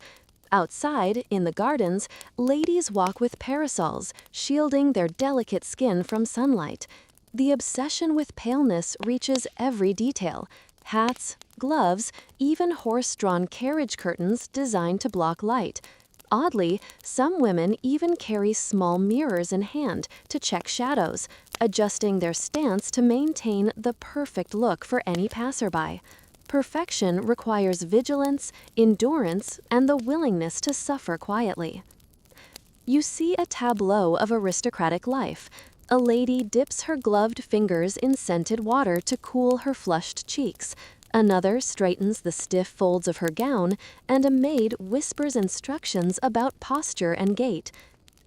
Outside, in the gardens, ladies walk with parasols, shielding their delicate skin from sunlight. The obsession with paleness reaches every detail: hats, gloves, even horse-drawn carriage curtains designed to block light. Oddly, some women even carry small mirrors in hand to check shadows, adjusting their stance to maintain the perfect look for any passerby. Perfection requires vigilance, endurance, and the willingness to suffer quietly. You see a tableau of aristocratic life. A lady dips her gloved fingers in scented water to cool her flushed cheeks. Another straightens the stiff folds of her gown, and a maid whispers instructions about posture and gait.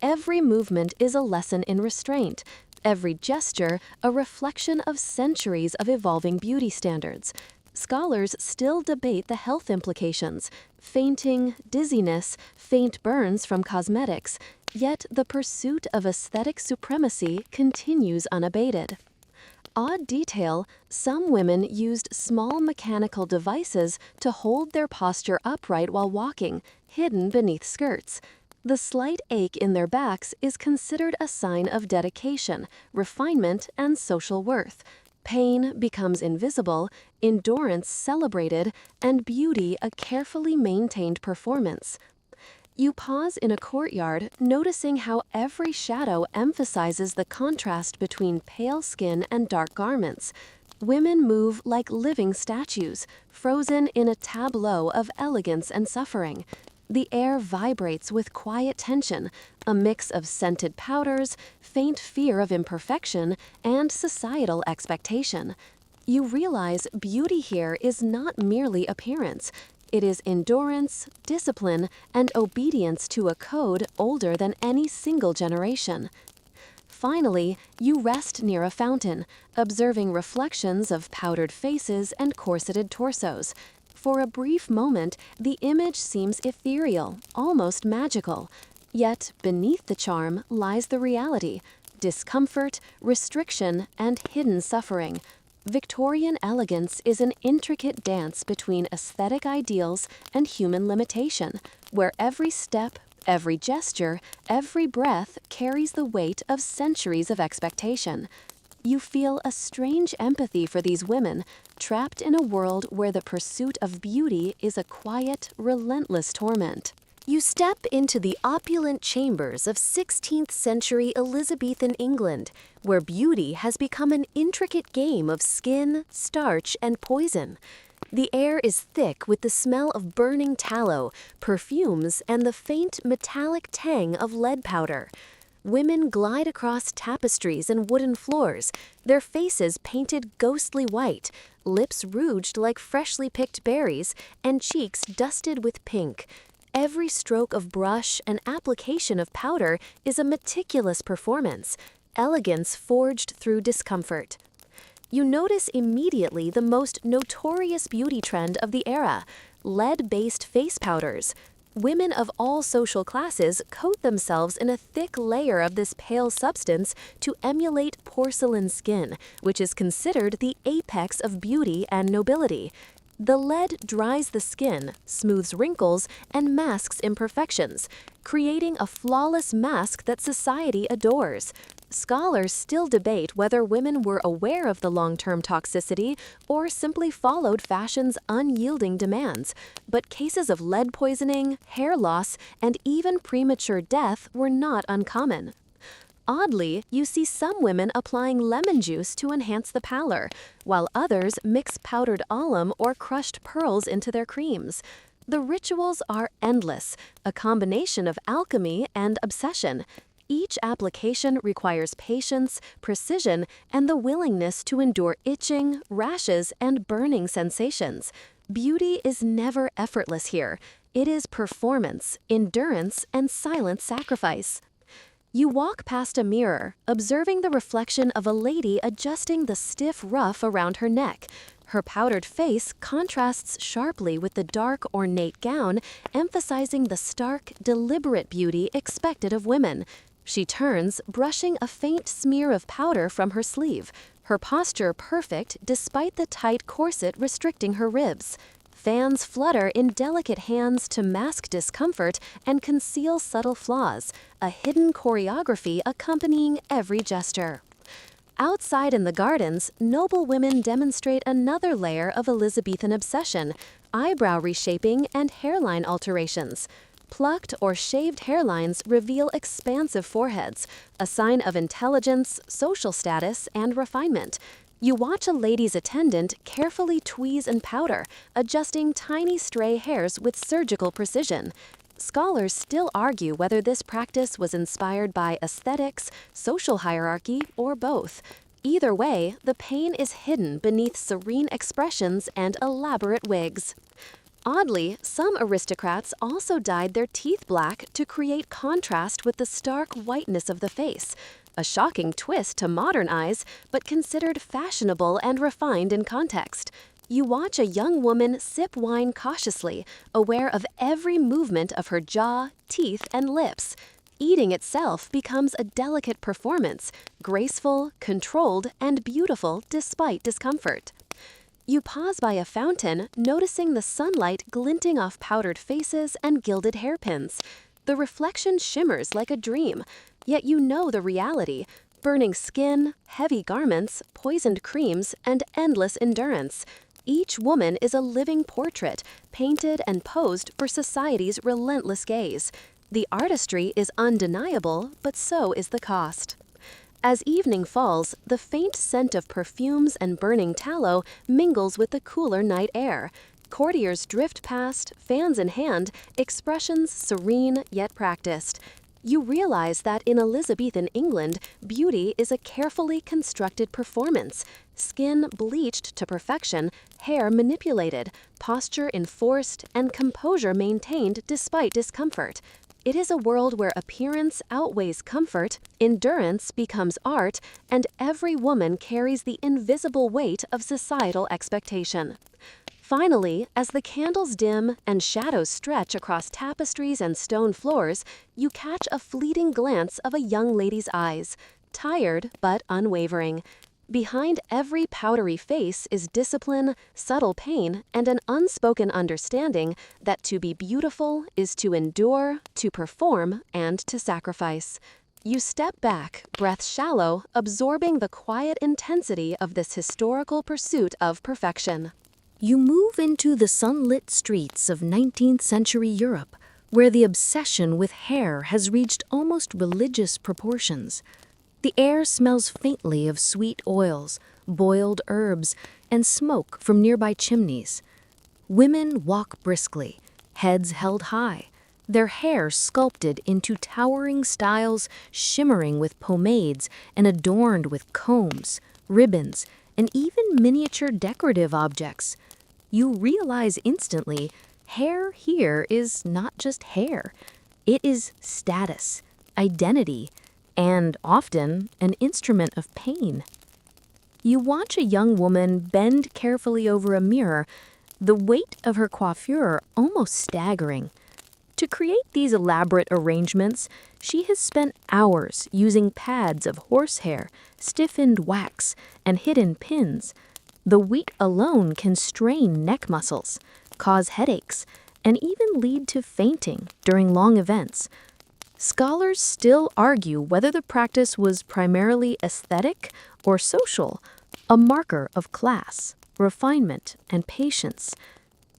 Every movement is a lesson in restraint, every gesture a reflection of centuries of evolving beauty standards. Scholars still debate the health implications: fainting, dizziness, faint burns from cosmetics, yet the pursuit of aesthetic supremacy continues unabated. Odd detail, some women used small mechanical devices to hold their posture upright while walking, hidden beneath skirts. The slight ache in their backs is considered a sign of dedication, refinement, and social worth. Pain becomes invisible, endurance celebrated, and beauty a carefully maintained performance. You pause in a courtyard, noticing how every shadow emphasizes the contrast between pale skin and dark garments. Women move like living statues, frozen in a tableau of elegance and suffering. The air vibrates with quiet tension, a mix of scented powders, faint fear of imperfection, and societal expectation. You realize beauty here is not merely appearance. It is endurance, discipline, and obedience to a code older than any single generation. Finally, you rest near a fountain, observing reflections of powdered faces and corseted torsos. For a brief moment, the image seems ethereal, almost magical. Yet, beneath the charm lies the reality: discomfort, restriction, and hidden suffering. Victorian elegance is an intricate dance between aesthetic ideals and human limitation, where every step, every gesture, every breath carries the weight of centuries of expectation. You feel a strange empathy for these women, trapped in a world where the pursuit of beauty is a quiet, relentless torment. You step into the opulent chambers of 16th century Elizabethan England, where beauty has become an intricate game of skin, starch, and poison. The air is thick with the smell of burning tallow, perfumes, and the faint metallic tang of lead powder. Women glide across tapestries and wooden floors, their faces painted ghostly white, lips rouged like freshly picked berries, and cheeks dusted with pink. Every stroke of brush and application of powder is a meticulous performance, elegance forged through discomfort. You notice immediately the most notorious beauty trend of the era: lead-based face powders. Women of all social classes coat themselves in a thick layer of this pale substance to emulate porcelain skin, which is considered the apex of beauty and nobility. The lead dries the skin, smooths wrinkles, and masks imperfections, creating a flawless mask that society adores. Scholars still debate whether women were aware of the long-term toxicity or simply followed fashion's unyielding demands, but cases of lead poisoning, hair loss, and even premature death were not uncommon. Oddly, you see some women applying lemon juice to enhance the pallor, while others mix powdered alum or crushed pearls into their creams. The rituals are endless, a combination of alchemy and obsession. Each application requires patience, precision, and the willingness to endure itching, rashes, and burning sensations. Beauty is never effortless here. It is performance, endurance, and silent sacrifice. You walk past a mirror, observing the reflection of a lady adjusting the stiff ruff around her neck. Her powdered face contrasts sharply with the dark, ornate gown, emphasizing the stark, deliberate beauty expected of women. She turns, brushing a faint smear of powder from her sleeve, her posture perfect despite the tight corset restricting her ribs. Fans flutter in delicate hands to mask discomfort and conceal subtle flaws, a hidden choreography accompanying every gesture. Outside in the gardens, noble women demonstrate another layer of Elizabethan obsession: eyebrow reshaping and hairline alterations. Plucked or shaved hairlines reveal expansive foreheads, a sign of intelligence, social status, and refinement. You watch a lady's attendant carefully tweeze and powder, adjusting tiny stray hairs with surgical precision. Scholars still argue whether this practice was inspired by aesthetics, social hierarchy, or both. Either way, the pain is hidden beneath serene expressions and elaborate wigs. Oddly, some aristocrats also dyed their teeth black to create contrast with the stark whiteness of the face. A shocking twist to modern eyes, but considered fashionable and refined in context. You watch a young woman sip wine cautiously, aware of every movement of her jaw, teeth, and lips. Eating itself becomes a delicate performance, graceful, controlled, and beautiful despite discomfort. You pause by a fountain, noticing the sunlight glinting off powdered faces and gilded hairpins. The reflection shimmers like a dream, yet you know the reality: burning skin, heavy garments, poisoned creams, and endless endurance. Each woman is a living portrait, painted and posed for society's relentless gaze. The artistry is undeniable, but so is the cost. As evening falls, the faint scent of perfumes and burning tallow mingles with the cooler night air. Courtiers drift past, fans in hand, expressions serene yet practiced. You realize that in Elizabethan England, beauty is a carefully constructed performance. Skin bleached to perfection, hair manipulated, posture enforced, and composure maintained despite discomfort. It is a world where appearance outweighs comfort, endurance becomes art, and every woman carries the invisible weight of societal expectation. Finally, as the candles dim and shadows stretch across tapestries and stone floors, you catch a fleeting glance of a young lady's eyes, tired but unwavering. Behind every powdery face is discipline, subtle pain, and an unspoken understanding that to be beautiful is to endure, to perform, and to sacrifice. You step back, breath shallow, absorbing the quiet intensity of this historical pursuit of perfection. You move into the sunlit streets of 19th century Europe, where the obsession with hair has reached almost religious proportions. The air smells faintly of sweet oils, boiled herbs, and smoke from nearby chimneys. Women walk briskly, heads held high, their hair sculpted into towering styles shimmering with pomades and adorned with combs, ribbons, and even miniature decorative objects. You realize instantly, hair here is not just hair. It is status, identity, and often an instrument of pain. You watch a young woman bend carefully over a mirror, the weight of her coiffure almost staggering. To create these elaborate arrangements, she has spent hours using pads of horsehair, stiffened wax, and hidden pins. The weight alone can strain neck muscles, cause headaches, and even lead to fainting during long events. Scholars still argue whether the practice was primarily aesthetic or social, a marker of class, refinement, and patience.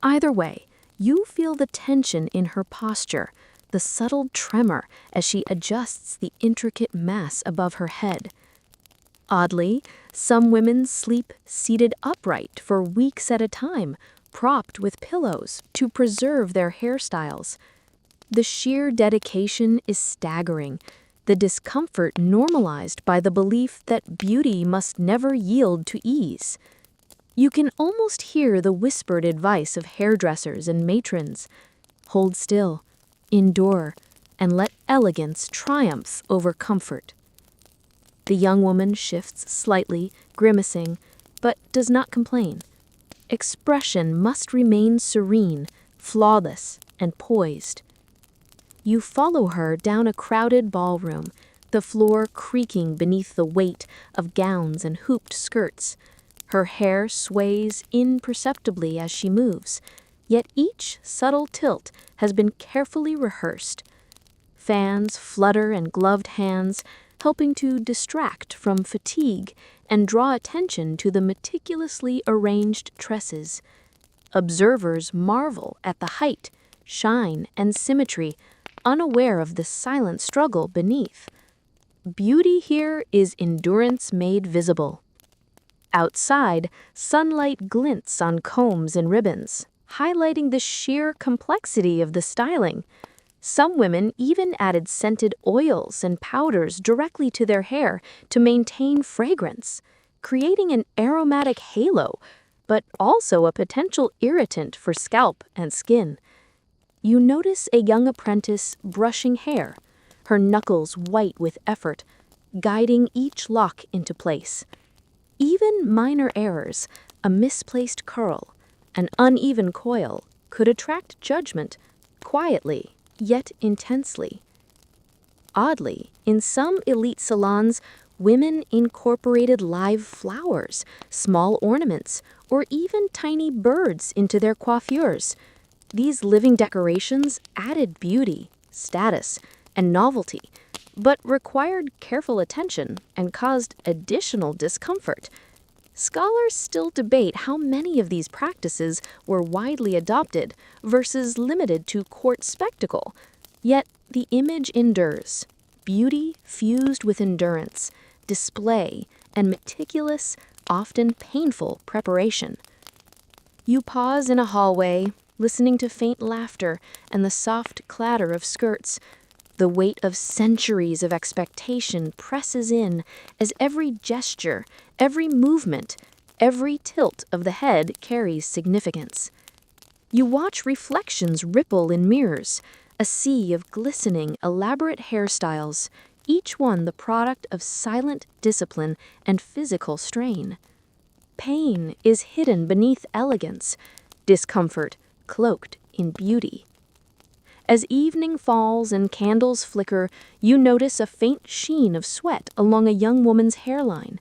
Either way, you feel the tension in her posture, the subtle tremor as she adjusts the intricate mass above her head. Oddly, some women sleep seated upright for weeks at a time, propped with pillows to preserve their hairstyles. The sheer dedication is staggering, the discomfort normalized by the belief that beauty must never yield to ease. You can almost hear the whispered advice of hairdressers and matrons: hold still, endure, and let elegance triumph over comfort. The young woman shifts slightly, grimacing, but does not complain. Expression must remain serene, flawless, and poised. You follow her down a crowded ballroom, the floor creaking beneath the weight of gowns and hooped skirts. Her hair sways imperceptibly as she moves, yet each subtle tilt has been carefully rehearsed. Fans flutter in gloved hands, helping to distract from fatigue and draw attention to the meticulously arranged tresses. Observers marvel at the height, shine, and symmetry, unaware of the silent struggle beneath. Beauty here is endurance made visible. Outside, sunlight glints on combs and ribbons, highlighting the sheer complexity of the styling. Some women even added scented oils and powders directly to their hair to maintain fragrance, creating an aromatic halo, but also a potential irritant for scalp and skin. You notice a young apprentice brushing hair, her knuckles white with effort, guiding each lock into place. Even minor errors, a misplaced curl, an uneven coil, could attract judgment, quietly, yet intensely. Oddly, in some elite salons, women incorporated live flowers, small ornaments, or even tiny birds into their coiffures. These living decorations added beauty, status, and novelty, but required careful attention and caused additional discomfort. Scholars still debate how many of these practices were widely adopted versus limited to court spectacle. Yet the image endures: beauty fused with endurance, display, and meticulous, often painful preparation. You pause in a hallway, listening to faint laughter and the soft clatter of skirts. The weight of centuries of expectation presses in as every gesture, every movement, every tilt of the head carries significance. You watch reflections ripple in mirrors, a sea of glistening, elaborate hairstyles, each one the product of silent discipline and physical strain. Pain is hidden beneath elegance, discomfort cloaked in beauty. As evening falls and candles flicker, you notice a faint sheen of sweat along a young woman's hairline.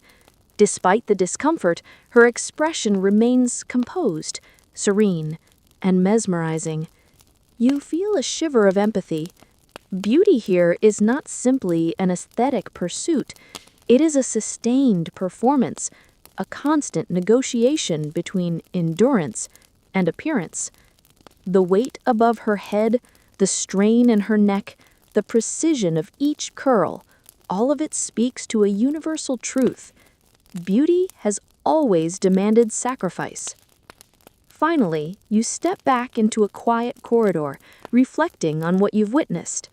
Despite the discomfort, her expression remains composed, serene, and mesmerizing. You feel a shiver of empathy. Beauty here is not simply an aesthetic pursuit. It is a sustained performance, a constant negotiation between endurance and appearance. The weight above her head, the strain in her neck, the precision of each curl, all of it speaks to a universal truth. Beauty has always demanded sacrifice. Finally, you step back into a quiet corridor, reflecting on what you've witnessed.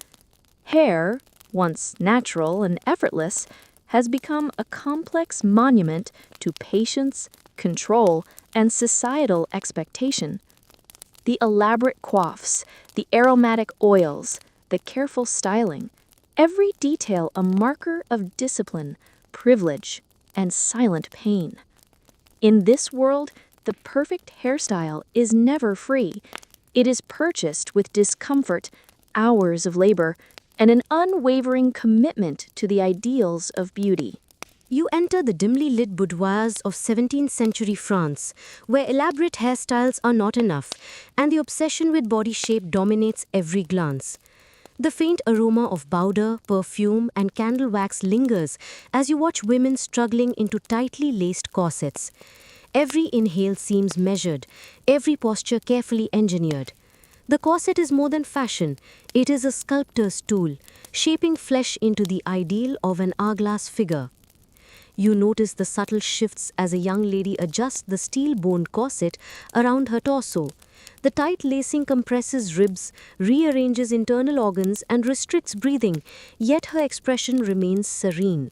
Hair, once natural and effortless, has become a complex monument to patience, control, and societal expectation. The elaborate coiffes, the aromatic oils, the careful styling, every detail a marker of discipline, privilege, and silent pain. In this world, the perfect hairstyle is never free. It is purchased with discomfort, hours of labor, and an unwavering commitment to the ideals of beauty. You enter the dimly lit boudoirs of 17th century France, where elaborate hairstyles are not enough, and the obsession with body shape dominates every glance. The faint aroma of powder, perfume, and candle wax lingers as you watch women struggling into tightly laced corsets. Every inhale seems measured, every posture carefully engineered. The corset is more than fashion, it is a sculptor's tool, shaping flesh into the ideal of an hourglass figure. You notice the subtle shifts as a young lady adjusts the steel-boned corset around her torso. The tight lacing compresses ribs, rearranges internal organs, and restricts breathing, yet her expression remains serene.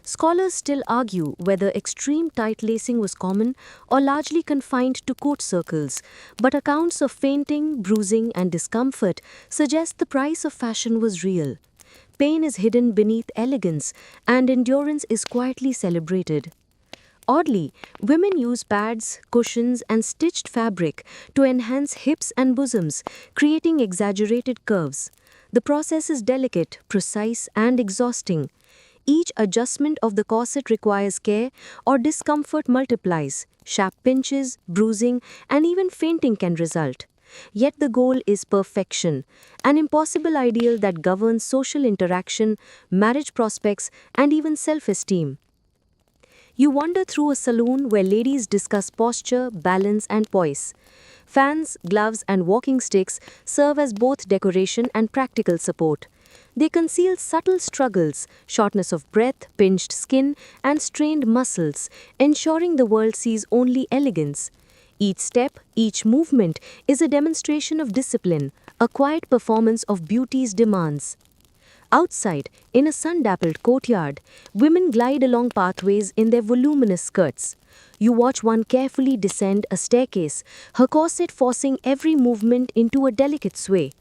Scholars still argue whether extreme tight lacing was common or largely confined to court circles, but accounts of fainting, bruising, and discomfort suggest the price of fashion was real. Pain is hidden beneath elegance, and endurance is quietly celebrated. Oddly, women use pads, cushions, and stitched fabric to enhance hips and bosoms, creating exaggerated curves. The process is delicate, precise, and exhausting. Each adjustment of the corset requires care, or discomfort multiplies. Sharp pinches, bruising, and even fainting can result. Yet the goal is perfection, an impossible ideal that governs social interaction, marriage prospects, and even self-esteem. You wander through a saloon where ladies discuss posture, balance, and poise. Fans, gloves, and walking sticks serve as both decoration and practical support. They conceal subtle struggles, shortness of breath, pinched skin, and strained muscles, ensuring the world sees only elegance. Each step, each movement is a demonstration of discipline, a quiet performance of beauty's demands. Outside, in a sun-dappled courtyard, women glide along pathways in their voluminous skirts. You watch one carefully descend a staircase, her corset forcing every movement into a delicate sway.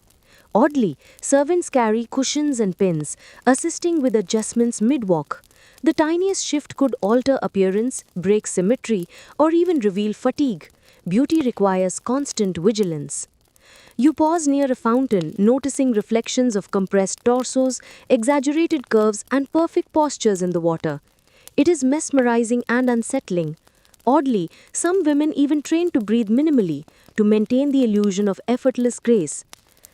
Oddly, servants carry cushions and pins, assisting with adjustments mid-walk. The tiniest shift could alter appearance, break symmetry, or even reveal fatigue. Beauty requires constant vigilance. You pause near a fountain, noticing reflections of compressed torsos, exaggerated curves, and perfect postures in the water. It is mesmerizing and unsettling. Oddly, some women even train to breathe minimally to maintain the illusion of effortless grace.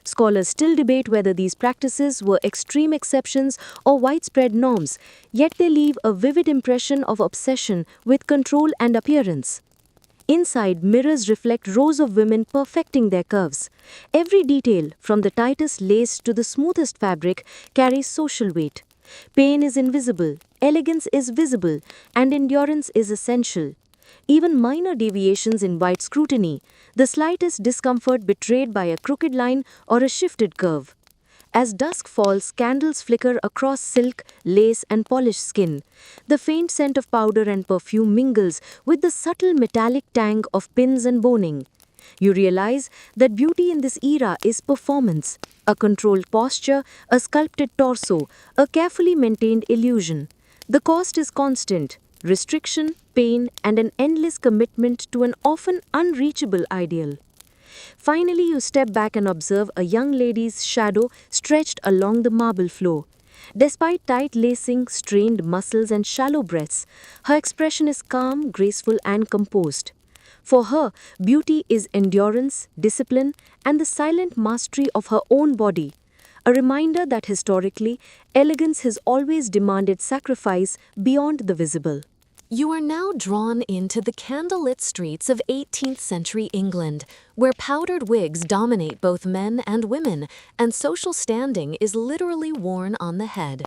Scholars still debate whether these practices were extreme exceptions or widespread norms, yet they leave a vivid impression of obsession with control and appearance. Inside, mirrors reflect rows of women perfecting their curves. Every detail, from the tightest lace to the smoothest fabric, carries social weight. Pain is invisible, elegance is visible, and endurance is essential. Even minor deviations invite scrutiny, the slightest discomfort betrayed by a crooked line or a shifted curve. As dusk falls, candles flicker across silk, lace, and polished skin. The faint scent of powder and perfume mingles with the subtle metallic tang of pins and boning. You realize that beauty in this era is performance, a controlled posture, a sculpted torso, a carefully maintained illusion. The cost is constant: restriction, pain, and an endless commitment to an often unreachable ideal. Finally, you step back and observe a young lady's shadow stretched along the marble floor. Despite tight lacing, strained muscles, and shallow breaths, her expression is calm, graceful, and composed. For her, beauty is endurance, discipline, and the silent mastery of her own body. A reminder that historically, elegance has always demanded sacrifice beyond the visible. You are now drawn into the candlelit streets of 18th century England, where powdered wigs dominate both men and women, and social standing is literally worn on the head.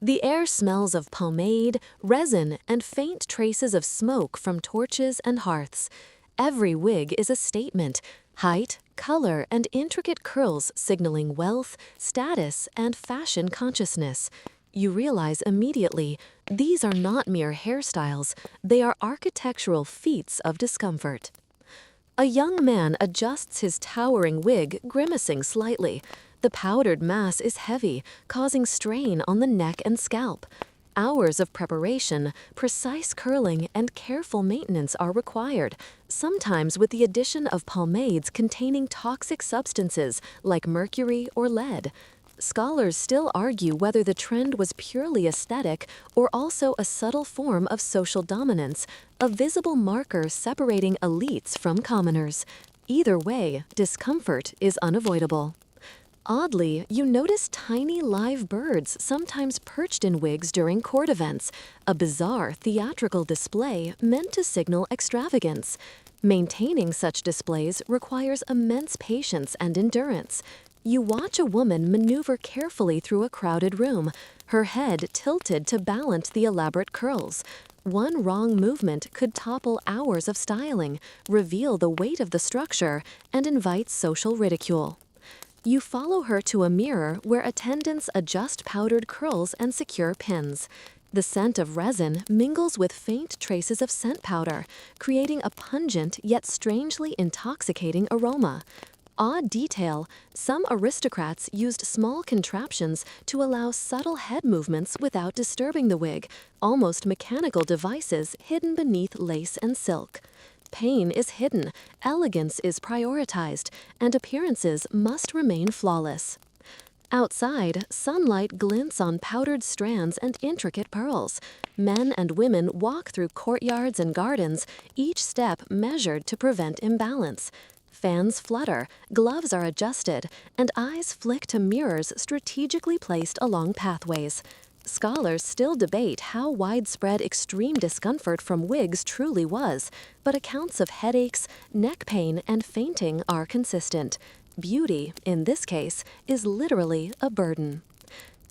The air smells of pomade, resin, and faint traces of smoke from torches and hearths. Every wig is a statement: height, color, and intricate curls signaling wealth, status, and fashion consciousness. You realize immediately, these are not mere hairstyles, they are architectural feats of discomfort. A young man adjusts his towering wig, grimacing slightly. The powdered mass is heavy, causing strain on the neck and scalp. Hours of preparation, precise curling, and careful maintenance are required, sometimes with the addition of pomades containing toxic substances like mercury or lead. Scholars still argue whether the trend was purely aesthetic or also a subtle form of social dominance, a visible marker separating elites from commoners. Either way, discomfort is unavoidable. Oddly, you notice tiny live birds sometimes perched in wigs during court events, a bizarre theatrical display meant to signal extravagance. Maintaining such displays requires immense patience and endurance. You watch a woman maneuver carefully through a crowded room, her head tilted to balance the elaborate curls. One wrong movement could topple hours of styling, reveal the weight of the structure, and invite social ridicule. You follow her to a mirror where attendants adjust powdered curls and secure pins. The scent of resin mingles with faint traces of scent powder, creating a pungent yet strangely intoxicating aroma. Odd detail, some aristocrats used small contraptions to allow subtle head movements without disturbing the wig, almost mechanical devices hidden beneath lace and silk. Pain is hidden, elegance is prioritized, and appearances must remain flawless. Outside, sunlight glints on powdered strands and intricate pearls. Men and women walk through courtyards and gardens, each step measured to prevent imbalance. Fans flutter, gloves are adjusted, and eyes flick to mirrors strategically placed along pathways. Scholars still debate how widespread extreme discomfort from wigs truly was, but accounts of headaches, neck pain, and fainting are consistent. Beauty, in this case, is literally a burden.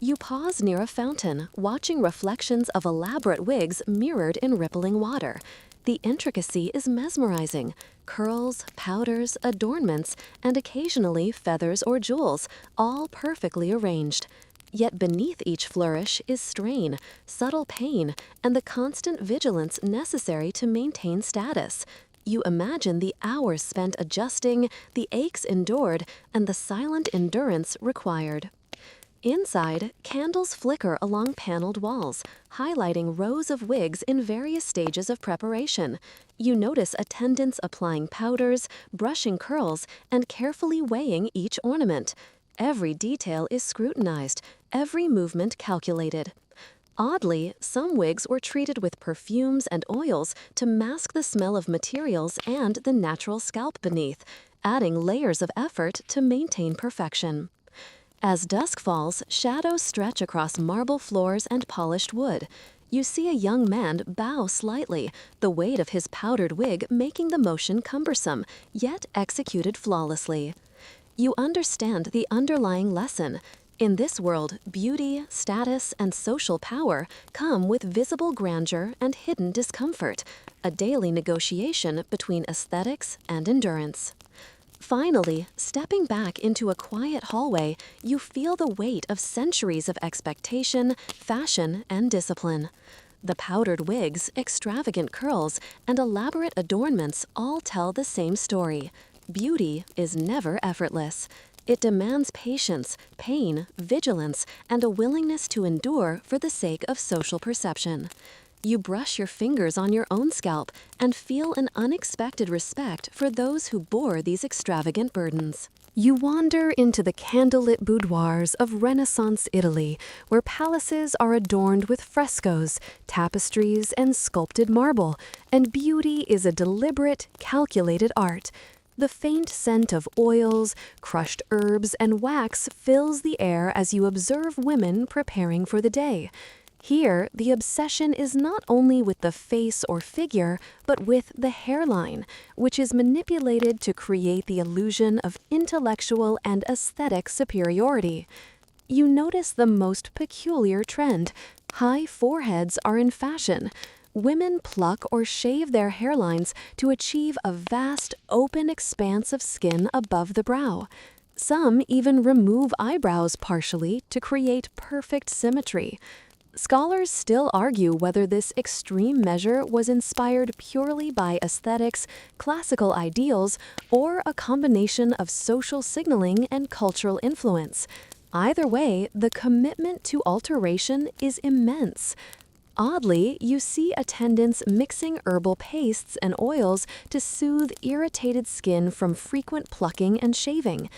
You pause near a fountain, watching reflections of elaborate wigs mirrored in rippling water. The intricacy is mesmerizing. Curls, powders, adornments, and occasionally feathers or jewels, all perfectly arranged. Yet beneath each flourish is strain, subtle pain, and the constant vigilance necessary to maintain status. You imagine the hours spent adjusting, the aches endured, and the silent endurance required. Inside, candles flicker along paneled walls, highlighting rows of wigs in various stages of preparation. You notice attendants applying powders, brushing curls, and carefully weighing each ornament. Every detail is scrutinized, every movement calculated. Oddly, some wigs were treated with perfumes and oils to mask the smell of materials and the natural scalp beneath, adding layers of effort to maintain perfection. As dusk falls, shadows stretch across marble floors and polished wood. You see a young man bow slightly, the weight of his powdered wig making the motion cumbersome, yet executed flawlessly. You understand the underlying lesson. In this world, beauty, status, and social power come with visible grandeur and hidden discomfort, a daily negotiation between aesthetics and endurance. Finally, stepping back into a quiet hallway, you feel the weight of centuries of expectation, fashion, and discipline. The powdered wigs, extravagant curls, and elaborate adornments all tell the same story. Beauty is never effortless. It demands patience, pain, vigilance, and a willingness to endure for the sake of social perception. You brush your fingers on your own scalp and feel an unexpected respect for those who bore these extravagant burdens. You wander into the candlelit boudoirs of Renaissance Italy, where palaces are adorned with frescoes, tapestries, and sculpted marble, and beauty is a deliberate, calculated art. The faint scent of oils, crushed herbs, and wax fills the air as you observe women preparing for the day. Here, the obsession is not only with the face or figure, but with the hairline, which is manipulated to create the illusion of intellectual and aesthetic superiority. You notice the most peculiar trend. High foreheads are in fashion. Women pluck or shave their hairlines to achieve a vast, open expanse of skin above the brow. Some even remove eyebrows partially to create perfect symmetry. Scholars still argue whether this extreme measure was inspired purely by aesthetics, classical ideals, or a combination of social signaling and cultural influence. Either way, the commitment to alteration is immense. Oddly, you see attendants mixing herbal pastes and oils to soothe irritated skin from frequent plucking and shaving.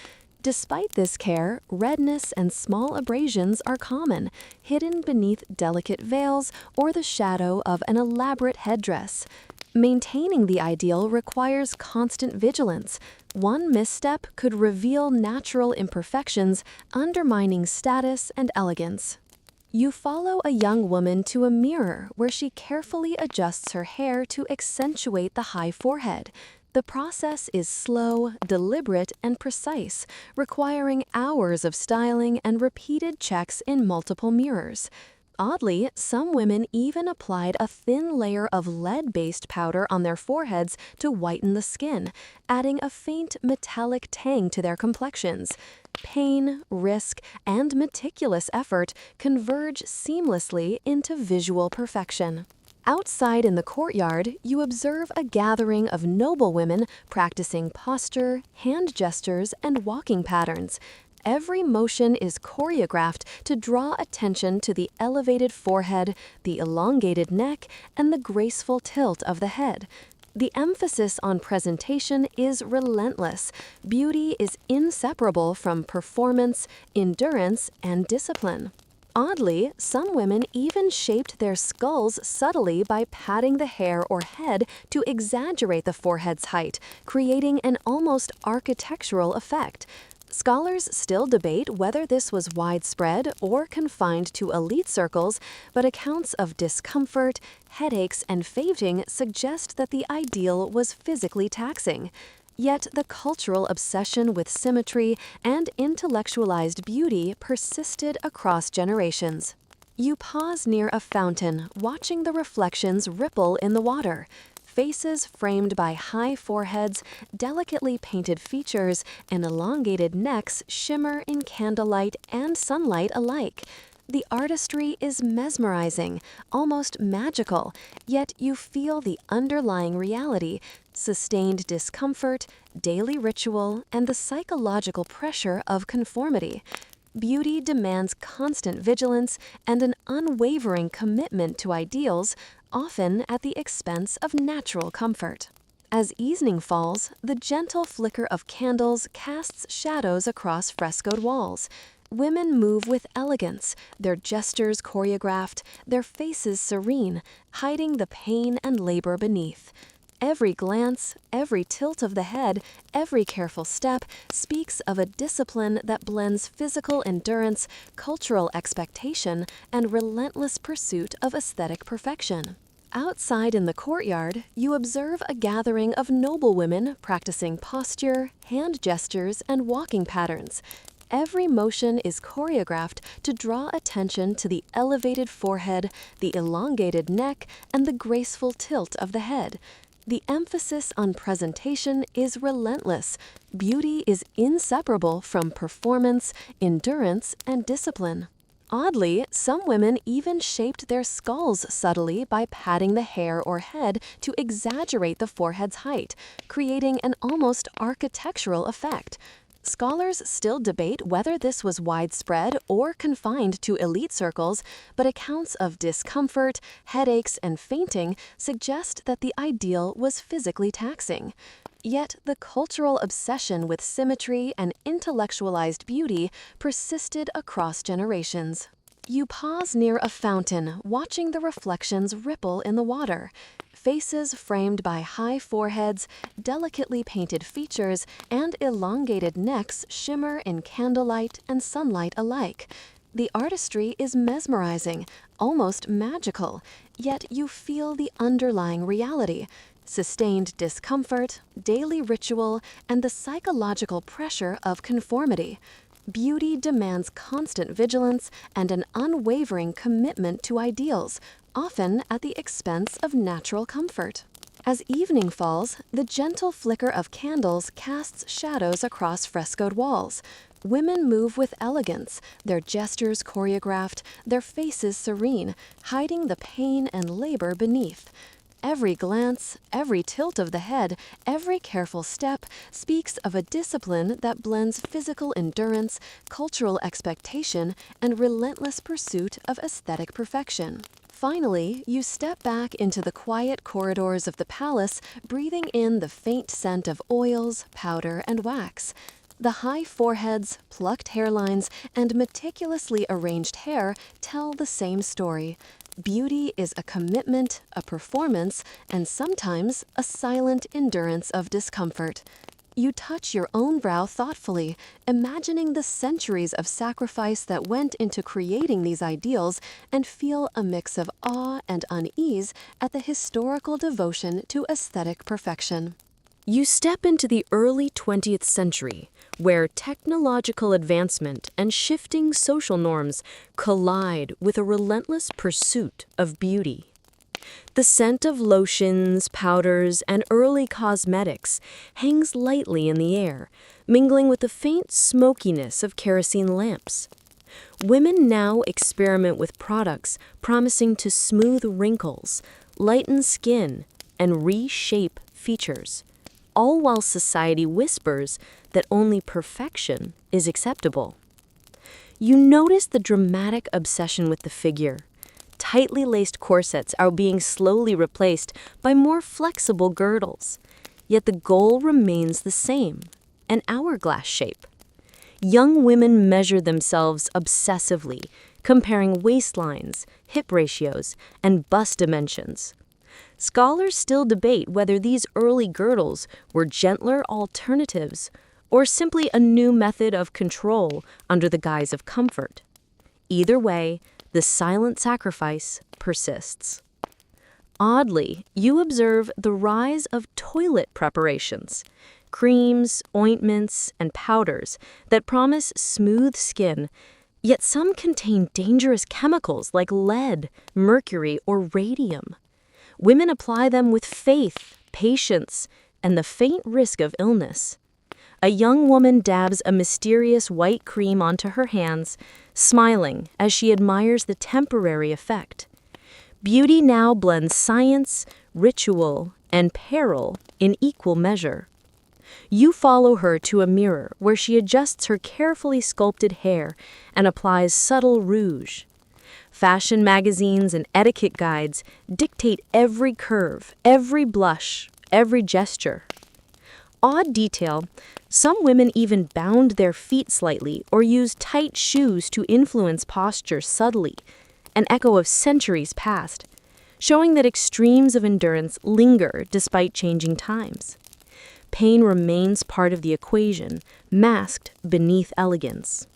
Despite this care, redness and small abrasions are common, hidden beneath delicate veils or the shadow of an elaborate headdress. Maintaining the ideal requires constant vigilance. One misstep could reveal natural imperfections, undermining status and elegance. You follow a young woman to a mirror where she carefully adjusts her hair to accentuate the high forehead. The process is slow, deliberate, and precise, requiring hours of styling and repeated checks in multiple mirrors. Oddly, some women even applied a thin layer of lead-based powder on their foreheads to whiten the skin, adding a faint metallic tang to their complexions. Pain, risk, and meticulous effort converge seamlessly into visual perfection. Outside in the courtyard, you observe a gathering of noblewomen practicing posture, hand gestures, and walking patterns. Every motion is choreographed to draw attention to the elevated forehead, the elongated neck, and the graceful tilt of the head. The emphasis on presentation is relentless. Beauty is inseparable from performance, endurance, and discipline. Oddly, some women even shaped their skulls subtly by patting the hair or head to exaggerate the forehead's height, creating an almost architectural effect. Scholars still debate whether this was widespread or confined to elite circles, but accounts of discomfort, headaches, and fainting suggest that the ideal was physically taxing. Yet the cultural obsession with symmetry and intellectualized beauty persisted across generations. You pause near a fountain, watching the reflections ripple in the water. Faces framed by high foreheads, delicately painted features, and elongated necks shimmer in candlelight and sunlight alike. The artistry is mesmerizing, almost magical, yet you feel the underlying reality, sustained discomfort, daily ritual, and the psychological pressure of conformity. beauty demands constant vigilance and an unwavering commitment to ideals, often at the expense of natural comfort. As evening falls, the gentle flicker of candles casts shadows across frescoed walls. Women move with elegance, their gestures choreographed, their faces serene, hiding the pain and labor beneath. Every glance, every tilt of the head, every careful step speaks of a discipline that blends physical endurance, cultural expectation, and relentless pursuit of aesthetic perfection. Outside in the courtyard, you observe a gathering of noblewomen practicing posture, hand gestures, and walking patterns. Every motion is choreographed to draw attention to the elevated forehead, the elongated neck, and the graceful tilt of the head. The emphasis on presentation is relentless. Beauty is inseparable from performance, endurance, and discipline. Oddly, some women even shaped their skulls subtly by patting the hair or head to exaggerate the forehead's height, creating an almost architectural effect. Scholars still debate whether this was widespread or confined to elite circles, but accounts of discomfort, headaches, and fainting suggest that the ideal was physically taxing. Yet the cultural obsession with symmetry and intellectualized beauty persisted across generations. You pause near a fountain, watching the reflections ripple in the water. Faces framed by high foreheads, delicately painted features, and elongated necks shimmer in candlelight and sunlight alike. The artistry is mesmerizing, almost magical, yet you feel the underlying reality: sustained discomfort, daily ritual, and the psychological pressure of conformity. Beauty demands constant vigilance and an unwavering commitment to ideals, often at the expense of natural comfort. As evening falls, the gentle flicker of candles casts shadows across frescoed walls. Women move with elegance, their gestures choreographed, their faces serene, hiding the pain and labor beneath. Every glance, every tilt of the head, every careful step speaks of a discipline that blends physical endurance, cultural expectation, and relentless pursuit of aesthetic perfection. Finally, you step back into the quiet corridors of the palace, breathing in the faint scent of oils, powder, and wax. The high foreheads, plucked hairlines, and meticulously arranged hair tell the same story. Beauty is a commitment, a performance, and sometimes a silent endurance of discomfort. You touch your own brow thoughtfully, imagining the centuries of sacrifice that went into creating these ideals, and feel a mix of awe and unease at the historical devotion to aesthetic perfection. You step into the early 20th century, where technological advancement and shifting social norms collide with a relentless pursuit of beauty. The scent of lotions, powders, and early cosmetics hangs lightly in the air, mingling with the faint smokiness of kerosene lamps. Women now experiment with products promising to smooth wrinkles, lighten skin, and reshape features, all while society whispers that only perfection is acceptable. You notice the dramatic obsession with the figure. Tightly laced corsets are being slowly replaced by more flexible girdles, yet the goal remains the same: an hourglass shape. Young women measure themselves obsessively, comparing waistlines, hip ratios, and bust dimensions. Scholars still debate whether these early girdles were gentler alternatives or simply a new method of control under the guise of comfort. Either way, the silent sacrifice persists. Oddly, you observe the rise of toilet preparations, creams, ointments, and powders that promise smooth skin, yet some contain dangerous chemicals like lead, mercury, or radium. Women apply them with faith, patience, and the faint risk of illness. A young woman dabs a mysterious white cream onto her hands, smiling as she admires the temporary effect. Beauty now blends science, ritual, and peril in equal measure. You follow her to a mirror where she adjusts her carefully sculpted hair and applies subtle rouge. Fashion magazines and etiquette guides dictate every curve, every blush, every gesture. Odd detail, some women even bound their feet slightly or used tight shoes to influence posture subtly, an echo of centuries past, showing that extremes of endurance linger despite changing times. Pain remains part of the equation, masked beneath elegance.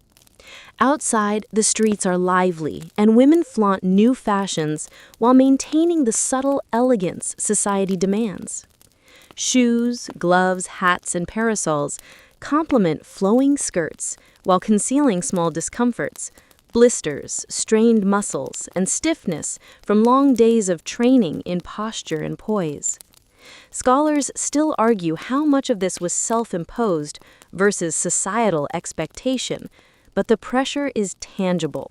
Outside, the streets are lively, and women flaunt new fashions while maintaining the subtle elegance society demands. Shoes, gloves, hats, and parasols complement flowing skirts while concealing small discomforts, blisters, strained muscles, and stiffness from long days of training in posture and poise. Scholars still argue how much of this was self-imposed versus societal expectation, but the pressure is tangible.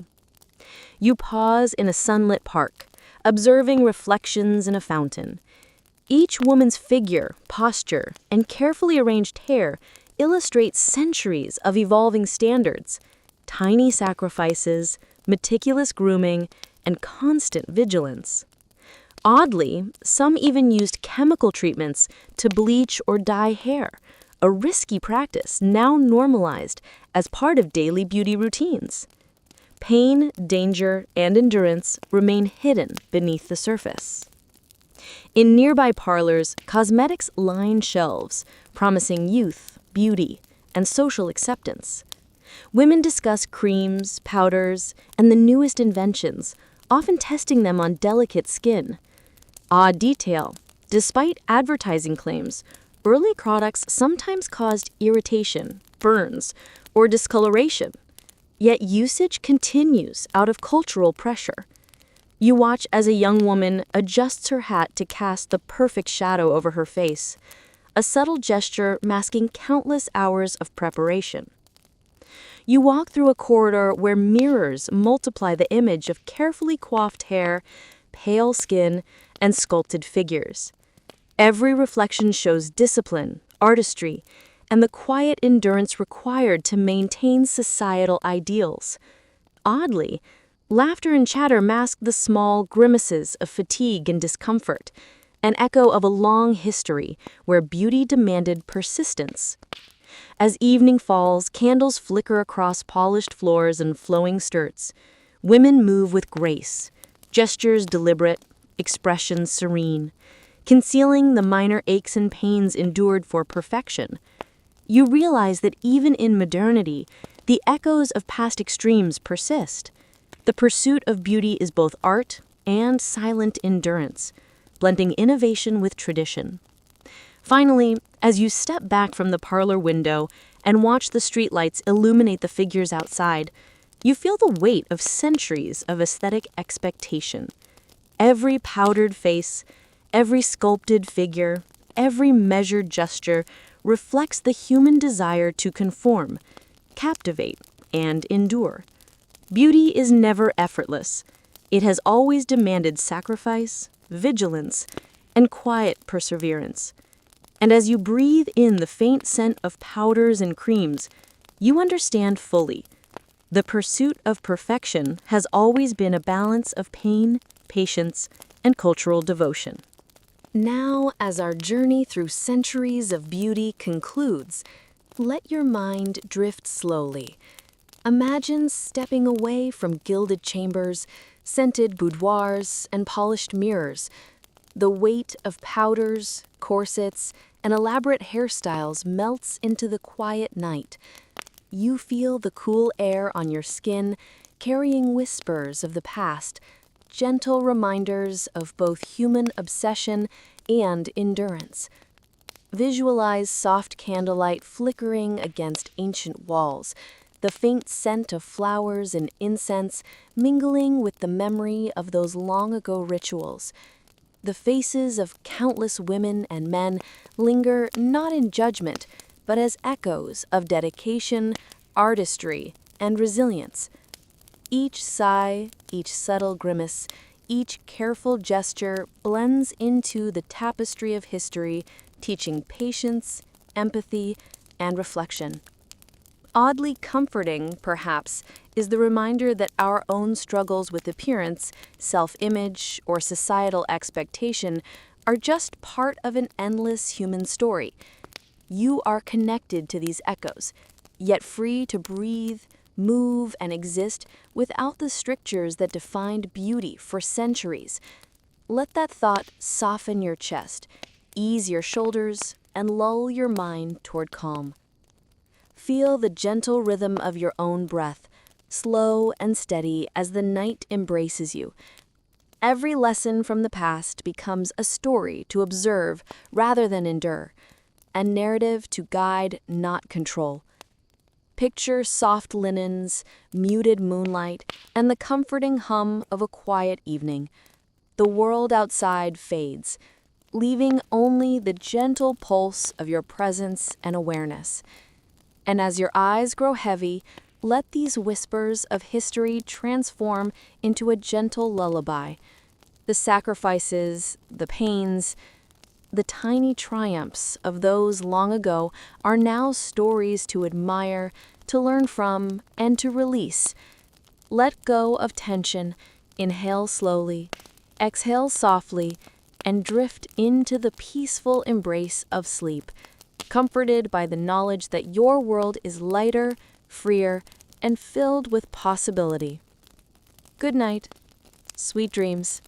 You pause in a sunlit park, observing reflections in a fountain. Each woman's figure, posture, and carefully arranged hair illustrates centuries of evolving standards, tiny sacrifices, meticulous grooming, and constant vigilance. Oddly, some even used chemical treatments to bleach or dye hair, a risky practice now normalized as part of daily beauty routines. Pain, danger, and endurance remain hidden beneath the surface. In nearby parlors, cosmetics line shelves, promising youth, beauty, and social acceptance. Women discuss creams, powders, and the newest inventions, often testing them on delicate skin. Odd detail, despite advertising claims, early products sometimes caused irritation, burns, or discoloration. Yet usage continues out of cultural pressure. You watch as a young woman adjusts her hat to cast the perfect shadow over her face, a subtle gesture masking countless hours of preparation. You walk through a corridor where mirrors multiply the image of carefully coiffed hair, pale skin, and sculpted figures. Every reflection shows discipline, artistry, and the quiet endurance required to maintain societal ideals. Oddly, laughter and chatter mask the small grimaces of fatigue and discomfort, an echo of a long history where beauty demanded persistence. As evening falls, candles flicker across polished floors and flowing skirts. Women move with grace, gestures deliberate, expressions serene, concealing the minor aches and pains endured for perfection. You realize that even in modernity, the echoes of past extremes persist. The pursuit of beauty is both art and silent endurance, blending innovation with tradition. Finally, as you step back from the parlor window and watch the streetlights illuminate the figures outside, you feel the weight of centuries of aesthetic expectation. Every powdered face, every sculpted figure, every measured gesture reflects the human desire to conform, captivate, and endure. Beauty is never effortless. It has always demanded sacrifice, vigilance, and quiet perseverance. And as you breathe in the faint scent of powders and creams, you understand fully. The pursuit of perfection has always been a balance of pain, patience, and cultural devotion. Now, as our journey through centuries of beauty concludes, let your mind drift slowly. Imagine stepping away from gilded chambers, scented boudoirs, and polished mirrors. The weight of powders, corsets, and elaborate hairstyles melts into the quiet night. You feel the cool air on your skin, carrying whispers of the past, gentle reminders of both human obsession and endurance. Visualize soft candlelight flickering against ancient walls, the faint scent of flowers and incense mingling with the memory of those long-ago rituals. The faces of countless women and men linger not in judgment, but as echoes of dedication, artistry, and resilience. Each sigh, each subtle grimace, each careful gesture blends into the tapestry of history, teaching patience empathy, and reflection. Oddly comforting, perhaps, is the reminder that our own struggles with appearance, self-image, or societal expectation are just part of an endless human story. You are connected to these echoes, yet free to breathe, move, and exist without the strictures that defined beauty for centuries. Let that thought soften your chest, ease your shoulders, and lull your mind toward calm. Feel the gentle rhythm of your own breath, slow and steady as the night embraces you. Every lesson from the past becomes a story to observe rather than endure, a narrative to guide, not control. Picture soft linens, muted moonlight, and the comforting hum of a quiet evening. The world outside fades, leaving only the gentle pulse of your presence and awareness. And as your eyes grow heavy, let these whispers of history transform into a gentle lullaby. The sacrifices, the pains, the tiny triumphs of those long ago are now stories to admire, to learn from, and to release. Let go of tension, inhale slowly, exhale softly, and drift into the peaceful embrace of sleep, comforted by the knowledge that your world is lighter, freer, and filled with possibility. Good night. Sweet dreams.